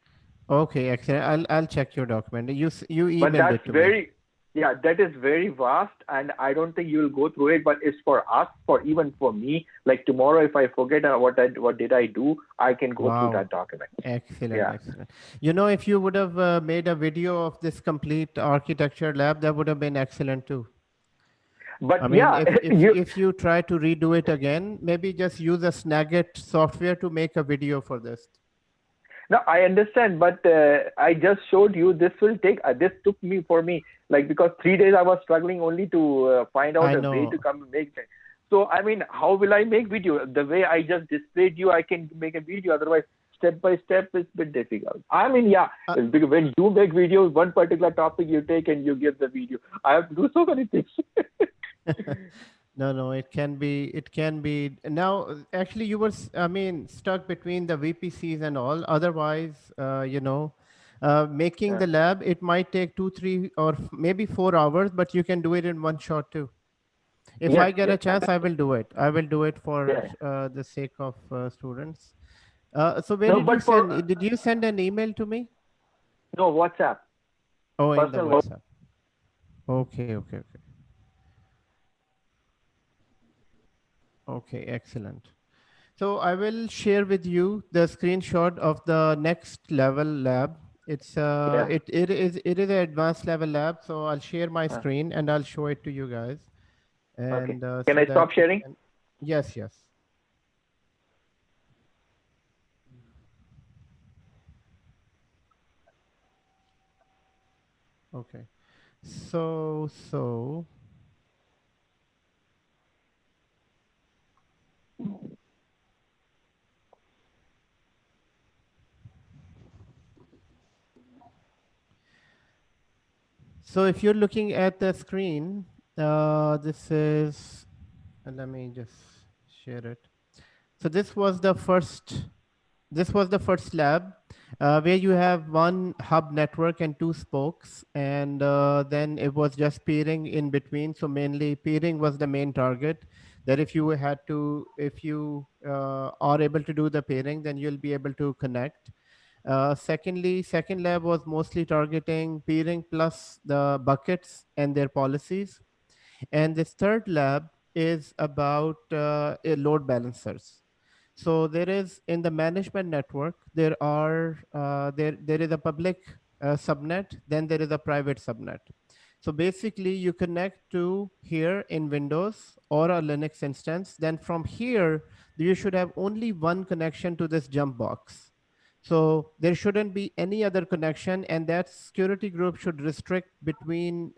Okay, excellent. I'll check your document. You emailed but that's it to me. Yeah, that is very vast, and I don't think you will go through it. But it's for us, even for me. Like tomorrow, if I forget what did I do, I can go through that document. Excellent. If you would have made a video of this complete architecture lab, that would have been excellent too. But I mean, if you try to redo it again, maybe just use a Snagit software to make a video for this. No, I understand, but I just showed you. This will take. This took me because 3 days I was struggling only to find out a way to come and make it. So I mean, how will I make video? The way I just displayed you, I can make a video. Otherwise, step by step is a bit difficult. I mean, yeah, because when you make videos, one particular topic you take and you give the video. I have to do so many things. No, it can be. Now, actually, you were, stuck between the VPCs and all. Otherwise, making the lab, it might take 2, 3, or maybe 4 hours, but you can do it in one shot too. If I get a chance, I will do it. I will do it for the sake of students. So where did you send? Did you send an email to me? No, WhatsApp. Oh, in the WhatsApp. Okay. Okay, excellent. So I will share with you the screenshot of the next level lab. It's it is an advanced level lab. So I'll share my screen and I'll show it to you guys. And can I stop sharing? Yes. Okay. So if you're looking at the screen, this is, let me just share it. So this was the first lab where you have one hub network and 2 spokes, and then it was just peering in between. So mainly peering was the main target, that if you are able to do the peering, then you'll be able to connect. Second lab was mostly targeting peering plus the buckets and their policies. And this third lab is about load balancers. So there is, in the management network, there is a public subnet, then there is a private subnet. So basically you connect to here in Windows or a Linux instance. Then from here, you should have only one connection to this jump box. So there shouldn't be any other connection, and that security group should restrict between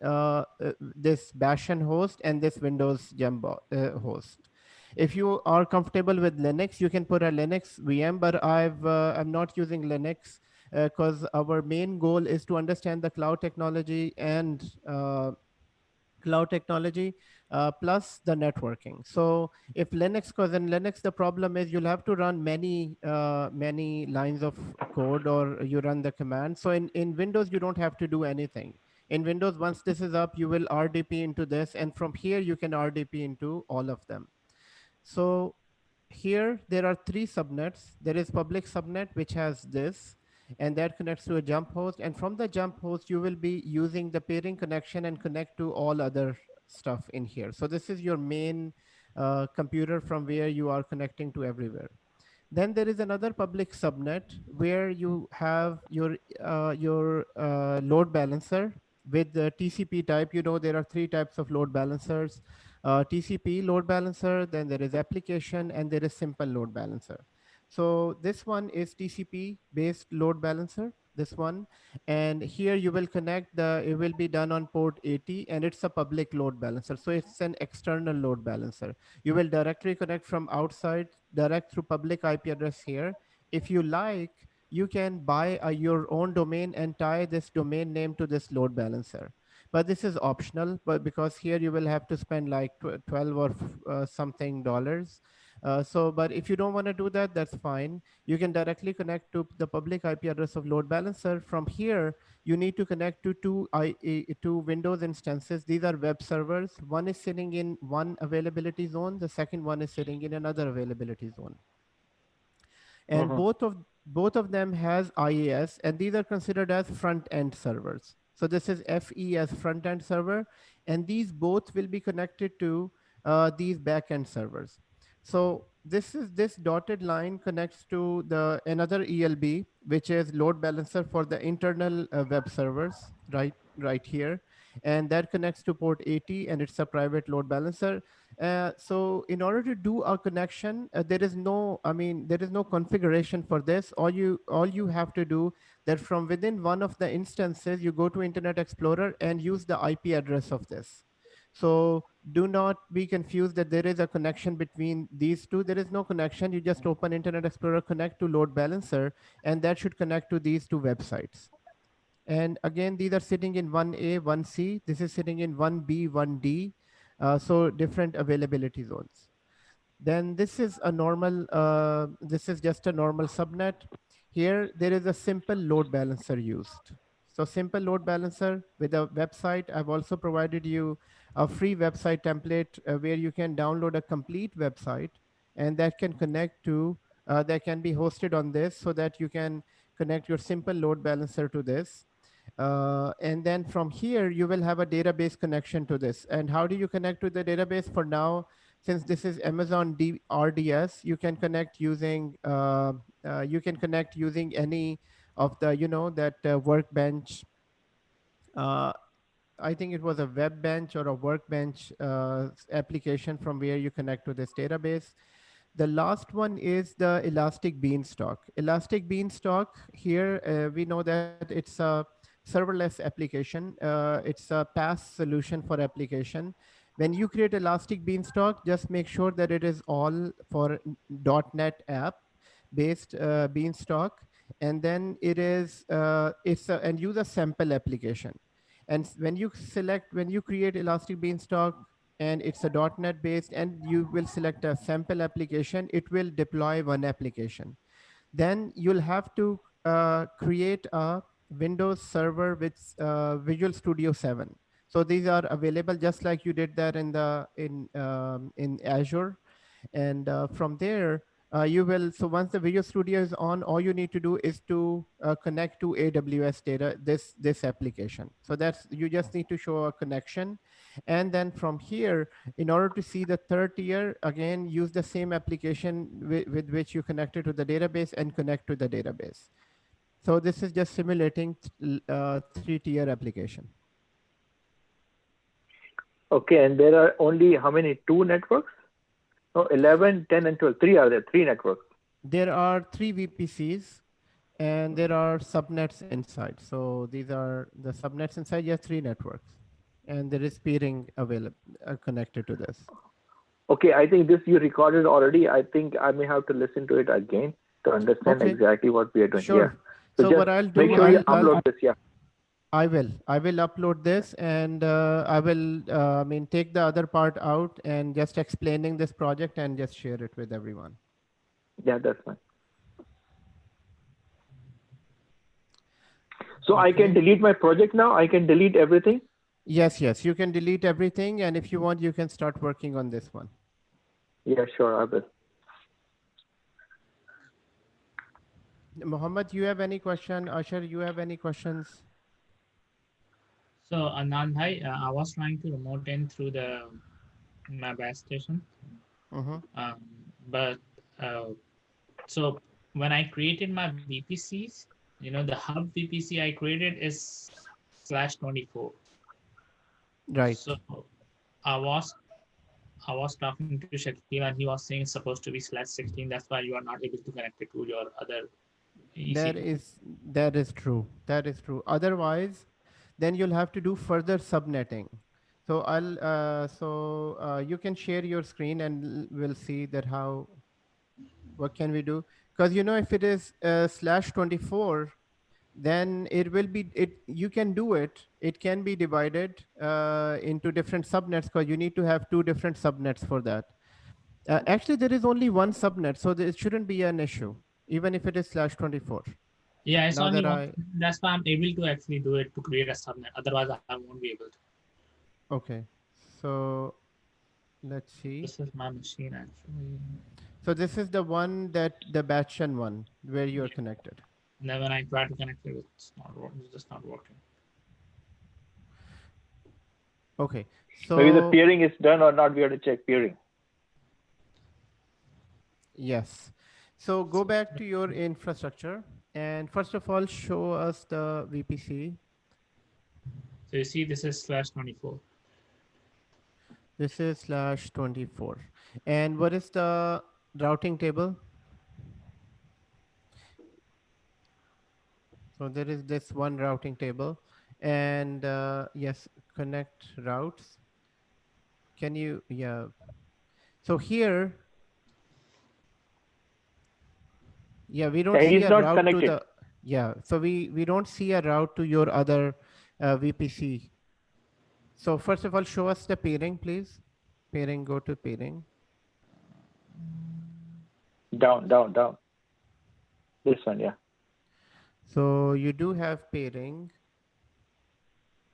this Bastion host and this Windows jump host. If you are comfortable with Linux, you can put a Linux VM, but I'm not using Linux because our main goal is to understand the cloud technology and plus the networking. So if Linux, because in Linux the problem is you'll have to run many lines of code, or you run the command. So in Windows you don't have to do anything. In Windows, once this is up, you will RDP into this, and from here you can RDP into all of them. So here there are 3 subnets. There is public subnet, which has this, and that connects to a jump host. And from the jump host, you will be using the peering connection and connect to all other stuff in here. So this is your main computer from where you are connecting to everywhere. Then there is another public subnet where you have your load balancer with the TCP type. There are 3 types of load balancers. TCP load balancer, then there is application, and there is simple load balancer. So this one is TCP based load balancer, this one. And here you will connect it will be done on port 80, and it's a public load balancer. So it's an external load balancer. You will directly connect from outside, direct through public IP address here. If you like, you can buy your own domain and tie this domain name to this load balancer. But this is optional, but because here you will have to spend like 12 or something dollars. But if you don't want to do that, that's fine. You can directly connect to the public IP address of load balancer. From here, you need to connect to two Windows instances. These are web servers. One is sitting in one availability zone. The second one is sitting in another availability zone. And both of them has IAS, and these are considered as front-end servers. So this is FE as front-end server, and these both will be connected to these back-end servers. So this dotted line connects to another ELB, which is load balancer for the internal web servers, right here. And that connects to port 80, and it's a private load balancer. So in order to do a connection, there is no configuration for this. All you have to do that from within one of the instances, you go to Internet Explorer and use the IP address of this. So do not be confused that there is a connection between these two. There is no connection. You just open Internet Explorer Connect to load balancer, and that should connect to these two websites. And again, these are sitting in 1A, 1C. This is sitting in 1B, 1D. So different availability zones. Then this is a normal, this is just a normal subnet. Here, there is a simple load balancer used. So simple load balancer with a website. I've also provided you a free website template where you can download a complete website, and that can connect to, that can be hosted on this, so that you can connect your simple load balancer to this. And then from here, you will have a database connection to this. And how do you connect to the database? For now, since this is Amazon RDS, you can connect using any of the, that workbench. Uh, I think it was a web bench or a workbench application from where you connect to this database. The last one is the Elastic Beanstalk. Elastic Beanstalk, here we know that it's a serverless application. It's a PaaS solution for application. When you create Elastic Beanstalk, just make sure that it is all for .NET app based Beanstalk. And then and use a sample application. And when you create Elastic Beanstalk, and it's a .NET based, and you will select a sample application, it will deploy one application. Then you'll have to create a Windows server with Visual Studio 7. So these are available just like you did that in Azure. And from there, so once the Visual Studio is on, all you need to do is to connect to AWS data, this application. So you just need to show a connection. And then from here, in order to see the third tier, again, use the same application with which you connected to the database and connect to the database. So this is just simulating three-tier application. Okay, and there are only how many? 2 networks? No, 11, 10, and 12. 3 are there, 3 networks. There are 3 VPCs, and there are subnets inside. So these are the subnets inside. You have 3 networks, and there is peering available connected to this. Okay, I think this you recorded already. I think I may have to listen to it again to understand exactly what we are doing. Sure. Yeah. So what I'll do, make sure you upload this. Yeah. I will upload this, and I will take the other part out and just explaining this project and just share it with everyone. Yeah, that's fine. So I can delete my project now. I can delete everything. Yes, you can delete everything, and if you want, you can start working on this one. Yeah, sure, I will. Mohammed, you have any question? Ashar, you have any questions? So Anand bhai, I was trying to remote in through my base station, but so when I created my VPCs, the hub VPC I created is /24. Right. So I was talking to Shakil, and he was saying it's supposed to be /16. That's why you are not able to connect it to your other EC2. That is true. Otherwise, then you'll have to do further subnetting. So you can share your screen, and we'll see that what can we do? Because if it is /24, then it will be you can do it. It can be divided into different subnets, because you need to have 2 different subnets for that. Actually, there is only one subnet, so it shouldn't be an issue, even if it is /24. Yeah, it's only one. That's why I'm able to actually do it, to create a subnet. Otherwise, I won't be able to. Okay, so let's see. This is my machine actually. So this is the one the batch one where you're connected. And then when I try to connect it, it's just not working. Okay, so maybe the peering is done or not. We have to check peering. Yes. So go back to your infrastructure, and first of all, show us the VPC. So you see, this is /24. This is /24. And what is the routing table? So there is this one routing table, and yes, connect routes. Can you, yeah. So here, yeah, we don't see He's a not route to connected. the, yeah. So we don't see a route to your other VPC. So first of all, show us the pairing, please. Pairing, go to pairing. Down. This one, yeah. So you do have pairing.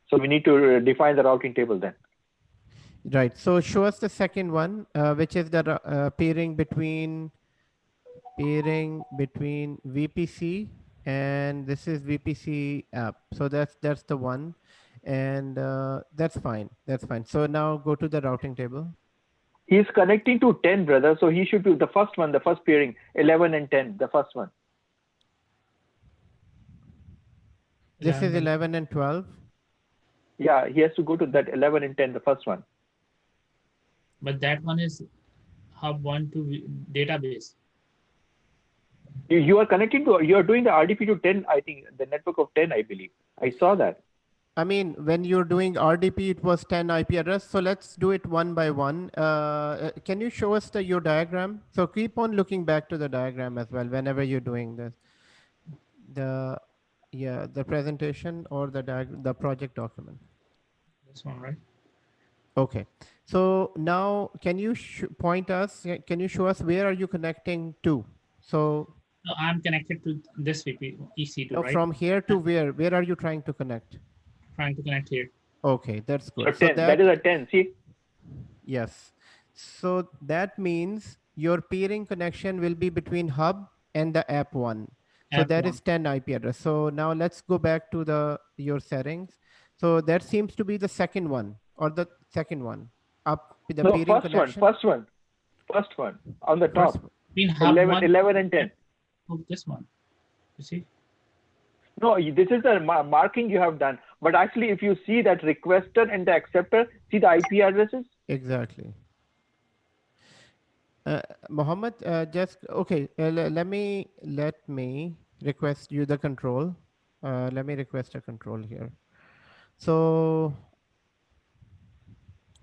So we need to define the routing table then. Right. So show us the second one, which is the pairing between VPC, and this is VPC app. So that's the one, and that's fine. That's fine. So now go to the routing table. He's connecting to 10, brother. So he should do the first one, the first pairing, 11 and 10, the first one. This is 11 and 12. Yeah, he has to go to that 11 and 10, the first one. But that one is hub 1 to database. You are connecting to, you are doing the RDP to 10, I think, the network of 10, I believe. I saw that. I mean, when you're doing RDP, it was 10 IP address. So let's do it one by one. Can you show us your diagram? So keep on looking back to the diagram as well whenever you're doing this. The presentation or the project document. This one, right? Okay. So now can you point us, can you show us where are you connecting to? So I'm connected to this VP, EC2, right? From here to where are you trying to connect? Trying to connect here. Okay, that's good. So 10, that is a 10, see? Yes. So that means your peering connection will be between hub and the app one. So that is 10 IP address. So now let's go back to your settings. So that seems to be the second one or the second one up with the peering connection. First one on the top. 11 and 10. Oh, this one. You see? No, this is the marking you have done. But actually, if you see that requester and the acceptor, see the IP addresses? Exactly. Mohammed, okay. Let me request you the control. Let me request a control here. So,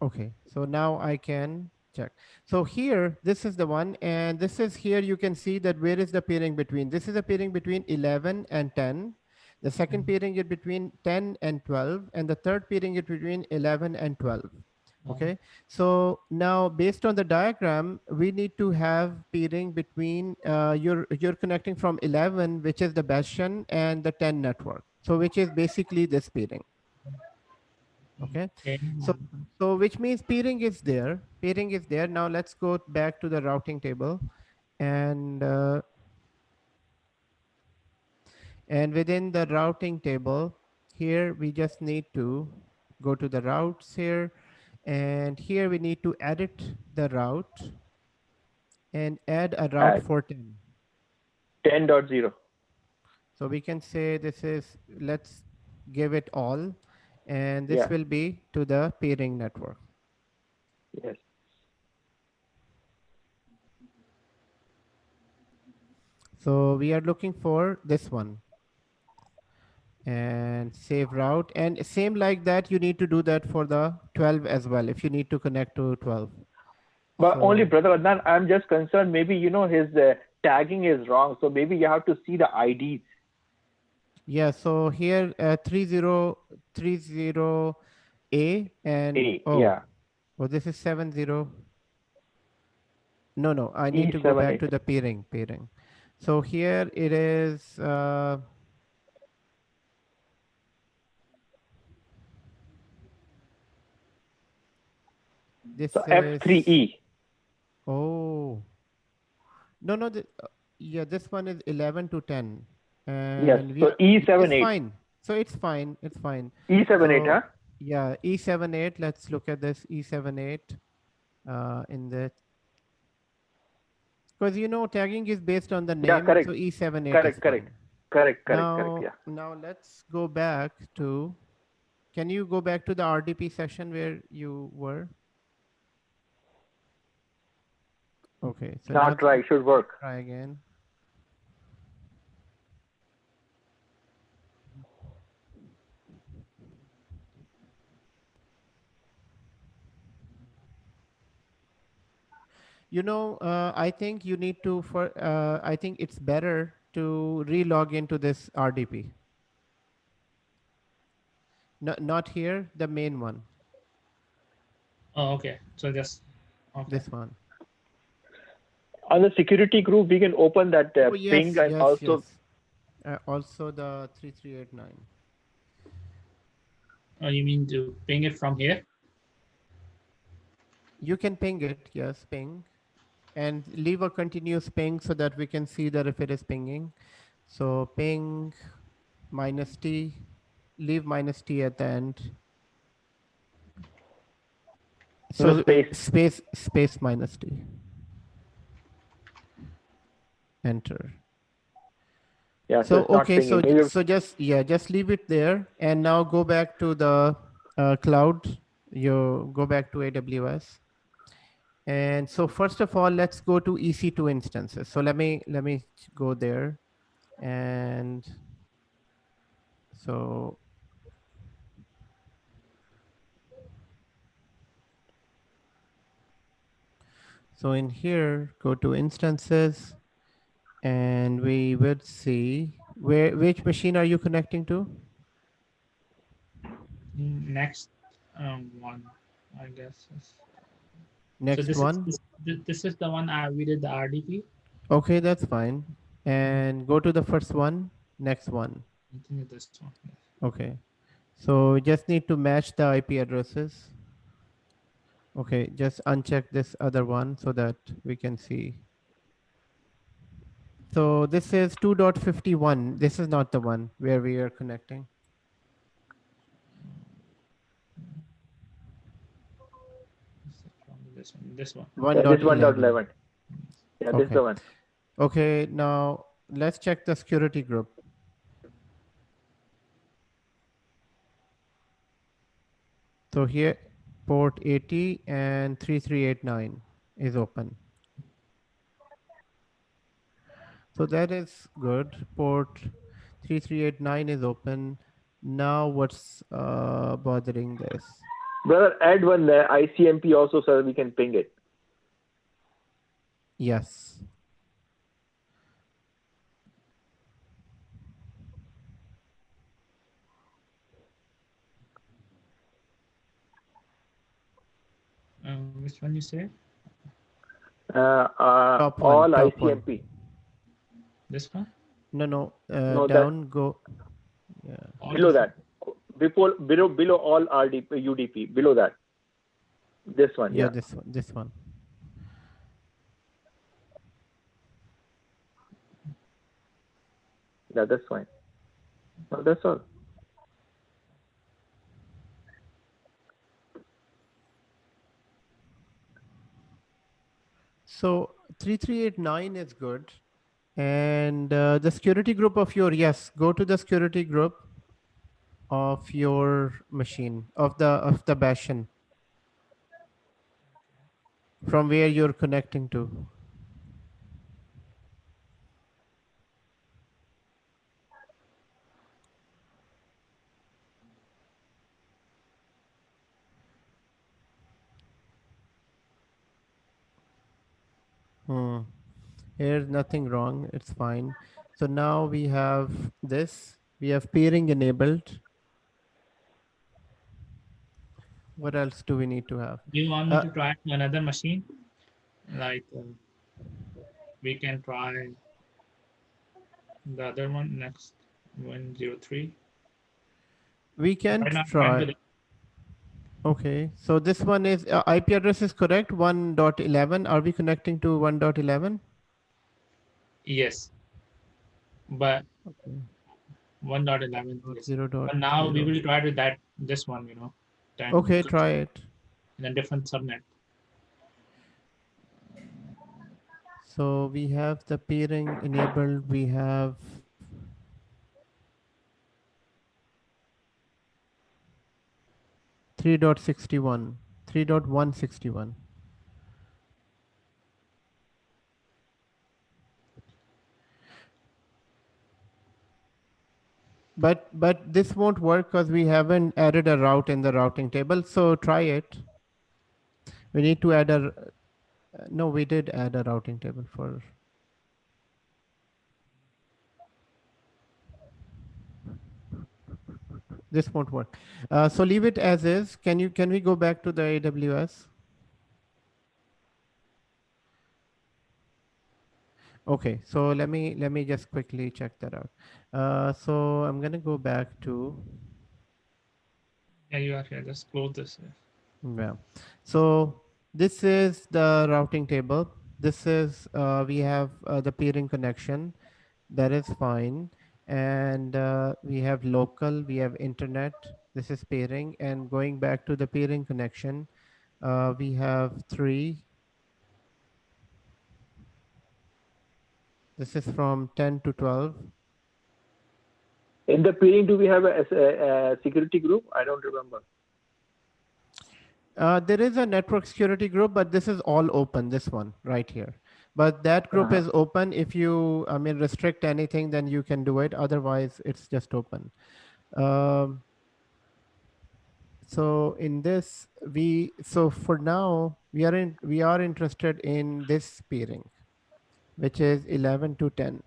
okay. So now I can check. So here, this is the one, and this is here. You can see that where is the pairing between. This is a pairing between 11 and 10. The second pairing is between 10 and 12, and the third pairing is between 11 and 12. Okay, so now based on the diagram, we need to have pairing between you're connecting from 11, which is the bastion, and the 10 network. So which is basically this pairing. Okay, so which means pairing is there. Pairing is there. Now let's go back to the routing table, and within the routing table, here we just need to go to the routes here. And here we need to edit the route and add a route for 10. 10.0. So we can say this is, let's give it all. And this will be to the pairing network. Yes. So we are looking for this one. And save route. And same like that, you need to do that for the 12 as well, if you need to connect to 12. But only, Brother Adnan, I'm just concerned, maybe, his tagging is wrong. So maybe you have to see the IDs. Yeah, so here 3030A and oh, this is 70. No, I need to go back to the pairing. So here it is this so is F3E. Oh. No, yeah, this one is 11 to 10. And yes, so E78. It's fine. So it's fine. E78, huh? Yeah, E78. Let's look at this E78 in the, because tagging is based on the name. Yeah, correct. So E78 correct. Now let's go back to, can you go back to the RDP session where you were? Okay, so now try, should work. Try again. You know, I think you need to, I think it's better to re-log into this RDP. No, not here, the main one. Oh, okay. So just okay. This one. On the security group, we can open that Oh, yes, ping and yes, also. yes. Also the 3389. Oh, you mean to ping it from here? You can ping it, yes, ping. And leave a continuous ping so that we can see that if it is pinging. So ping -t, leave -t at the end. So No space. space -t. Enter. Yeah. So it's not okay, so pinging. just leave it there, and now go back to the cloud. You go back to AWS. And so first of all, let's go to EC2 instances. So let me go there. And so in here, go to instances, and we would see which machine are you connecting to? Next one, I guess. Next so this one. This is the one we did the RDP. Okay, that's fine. And go to the first one, next one. I think this one. Yes. Okay. So just need to match the IP addresses. Okay, just uncheck this other one so that we can see. So this is 2.51. This is not the one where we are connecting. This one. 1.11. Yeah, okay. This is the one. Okay, now let's check the security group. So here, port 80 and 3389 is open. So that is good. Port 3389 is open. Now what's bothering this? Brother, add one there, ICMP also, so that we can ping it. Yes. Which one you say? All top ICMP. one. This one? No, No, down, go. Yeah. Below that. Below all RDP, UDP, below that. This one, yeah. This one. Yeah, that's fine. No, that's all. So 3389 is good. And the security group of your, yes, go to the security group of your machine, of the Bastion, from where you're connecting to. Here's nothing wrong, it's fine. So now we have this, we have peering enabled. What else do we need to have? Do you want me to try another machine? Like we can try the other one next, 103. We can try. Okay, so this one is IP address is correct, 1.11. Are we connecting to 1.11? Yes, but okay. 1.11. Yes. 0. But now we will try with this one, you know. Okay, try it. In a different subnet. So we have the peering enabled. We have three dot 3.161. But this won't work because we haven't added a route in the routing table. So try it. We need to add a No, we did add a routing table for. This won't work. So leave it as is. Can we go back to the AWS? Okay, so let me just quickly check that out. So I'm gonna go back to. Yeah, you are here. Just close this. Yeah. So this is the routing table. This is we have the peering connection. That is fine. And we have local, we have internet. This is peering. And going back to the peering connection, we have 3. This is from 10 to 12. In the peering, do we have a security group? I don't remember. There is a network security group, but this is all open, this one right here. But that group is open. If you, restrict anything, then you can do it. Otherwise, it's just open. So in this, so for now, we are interested in this peering, which is 11 to 10.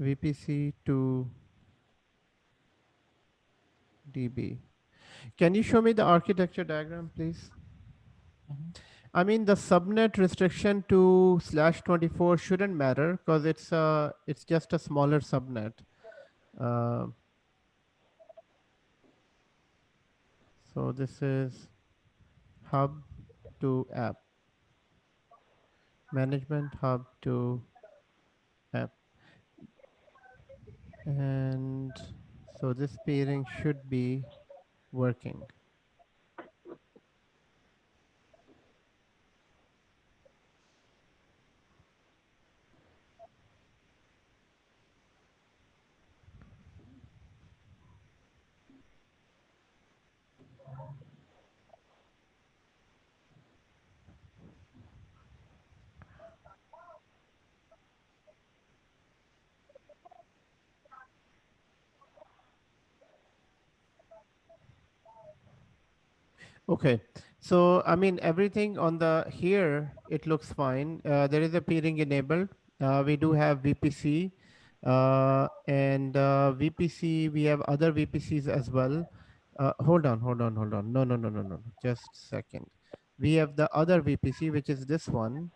VPC to DB. Can you show me the architecture diagram, please? I mean, the subnet restriction to /24 shouldn't matter because it's just a smaller subnet. So this is hub to app, management hub to app. And so this peering should be working. Okay, so I mean everything on the here it looks fine. There is a peering enabled. We do have VPC, and VPC. We have other VPCs as well. Hold on. No. Just a second. We have the other VPC, which is this one.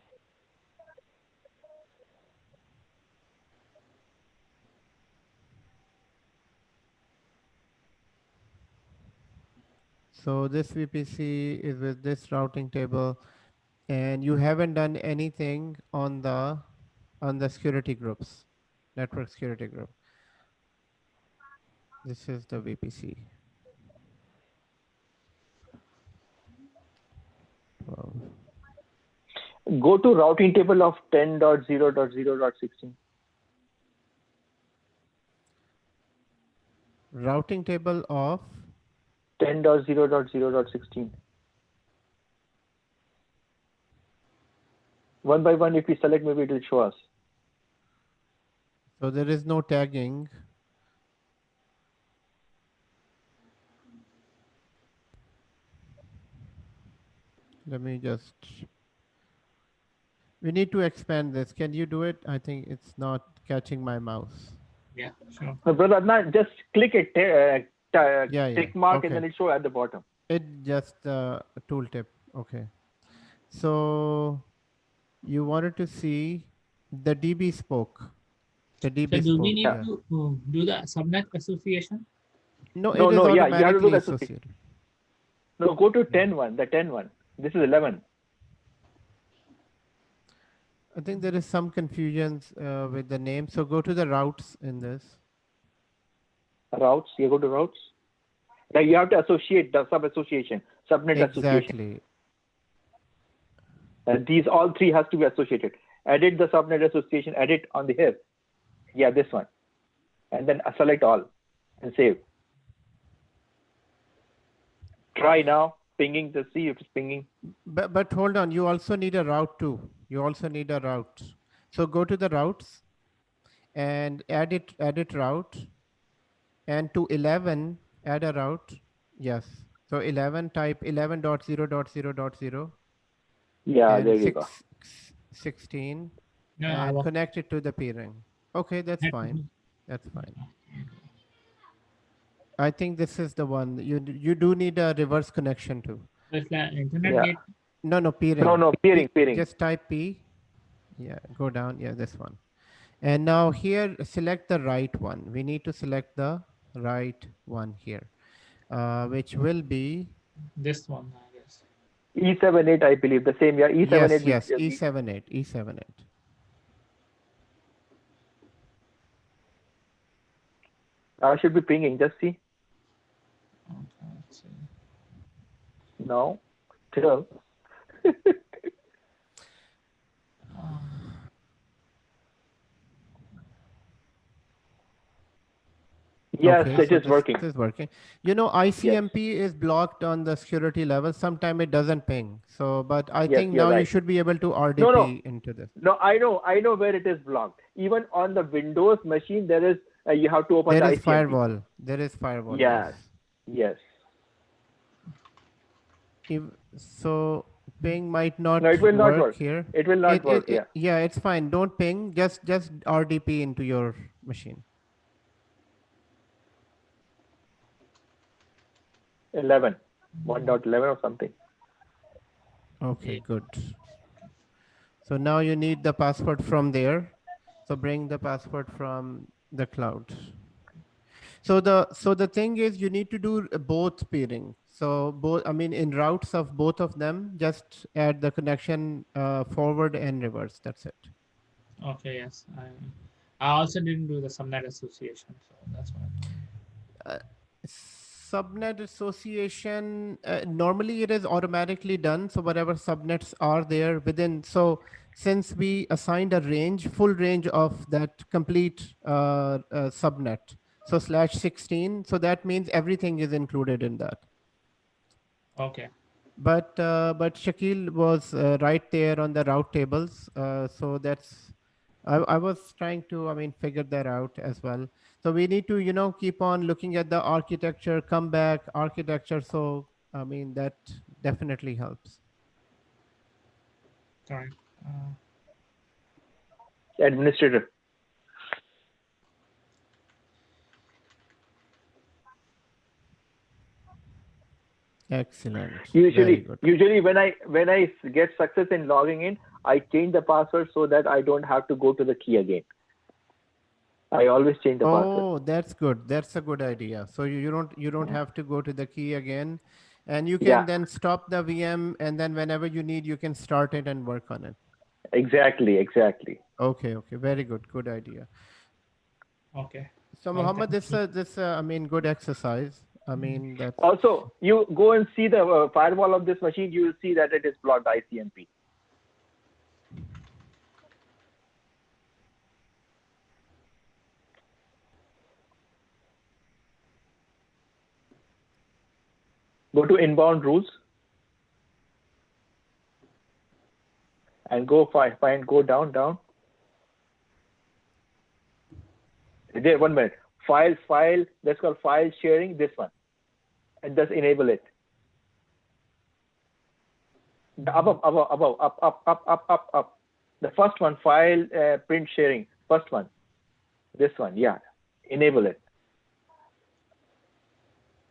So this VPC is with this routing table, and you haven't done anything on the security groups, network security group. This is the VPC. 12. Go to routing table of 10.0.0.16. Routing table of 10.0.0.16. One by one, if we select, maybe it will show us. So there is no tagging. Let me just. We need to expand this. Can you do it? I think it's not catching my mouse. Yeah, sure. No, brother, not just click it, tick mark, Okay. and then it show at the bottom. It just tooltip. Okay. So you wanted to see the DB spoke. The DB So do we need spoke. to do the subnet association? No, it is yeah, you have to do automatically the associated. No, go to 10.1, the 10.1. This is 11. I think there is some confusions with the name. So go to the routes in this. Routes, you go to routes. Now you have to associate the sub-association, subnet association. Exactly. And these all three has to be associated. Edit the subnet association, edit on the here. Yeah, this one. And then select all and save. Try now. pinging to see if it's pinging. But hold on, you also need a route too. You also need a route. So go to the routes and edit route, and to 11 add a route. Yes. So 11 type 11.0.0.0 Yeah, there and you go. 16 Yeah, and connect it to the peering. Okay, that's fine. Mm-hmm. That's fine. I think this is the one. You do need a reverse connection too. Internet Yeah. gate. No, peering. No, peering. Just type P. Yeah, go down. Yeah, this one. And now here, select the right one. We need to select the right one here, which will be This one, I guess. E78, I believe. The same, yeah. E78. yes, E78, E78. I should be pinging. Just see. Okay, let's see. No. Still. Yes, Okay, it so is working. This is working. You know, ICMP is blocked on the security level. Sometimes it doesn't ping. So, but I Yes, think you're now you right. should be able to RDP No. into this. No, I know where it is blocked. Even on the Windows machine, there is you have to open There the is ICMP. firewall. There is firewall. Yes. Yes. So ping might not No, it will not work here. It will not work. Yeah. Yeah, it's fine. Don't ping. Just RDP into your machine. 11, 1.11 or something. Okay, good. So now you need the password from there. So bring the password from the cloud. So the thing is, you need to do both peering. So both, I mean, in routes of both of them, just add the connection forward and reverse. That's it. Okay, yes. I also didn't do the subnet association, so that's why. Subnet association, normally it is automatically done. So whatever subnets are there within, so since we assigned a range, full range of that complete subnet, so /16, so that means everything is included in that. Okay. But Shakil was right there on the route tables. So that's, I was trying to, I mean, figure that out as well. So we need to, you know, keep on looking at the architecture, come back architecture. So, I mean, that definitely helps. Correct. Administrator. Excellent. Usually when I get success in logging in, I change the password so that I don't have to go to the key again. I always change the password. Oh, that's good. That's a good idea. So you don't have to go to the key again, and you can then stop the VM, and then whenever you need, you can start it and work on it. Exactly. Okay. Very good. Good idea. Okay. So Muhammad, this I mean, good exercise. I mean, that. Also, you go and see the firewall of this machine. You will see that it is blocked ICMP. Go to inbound rules and go go down. There, 1 minute. File. That's called file sharing. This one, and just enable it. Above, up. The first one, file print sharing. First one. This one, yeah. Enable it.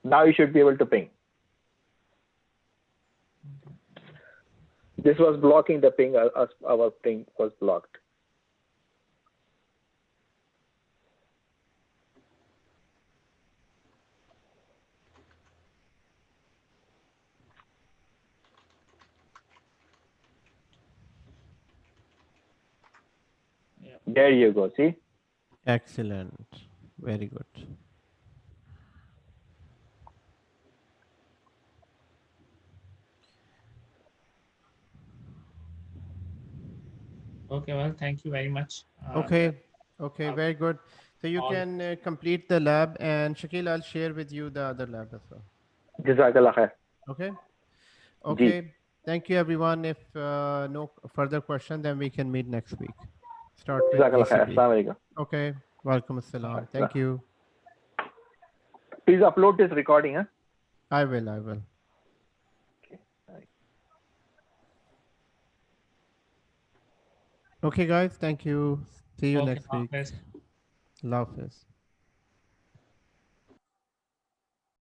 Now you should be able to ping. This was blocking the ping. Our ping was blocked. Yeah. There you go. See? Excellent. Very good. Okay, well, thank you very much. Okay, very good. So you can complete the lab, and Shakil, I'll share with you the other lab as well. Jazakallah khair. Okay. Okay. Thank you, everyone. If no further question, then we can meet next week. Start with GCP. Okay. Welcome. Assalam. Thank you. Please upload this recording. Huh? I will. Okay, guys. Thank you. See you next week. Allah Hafiz.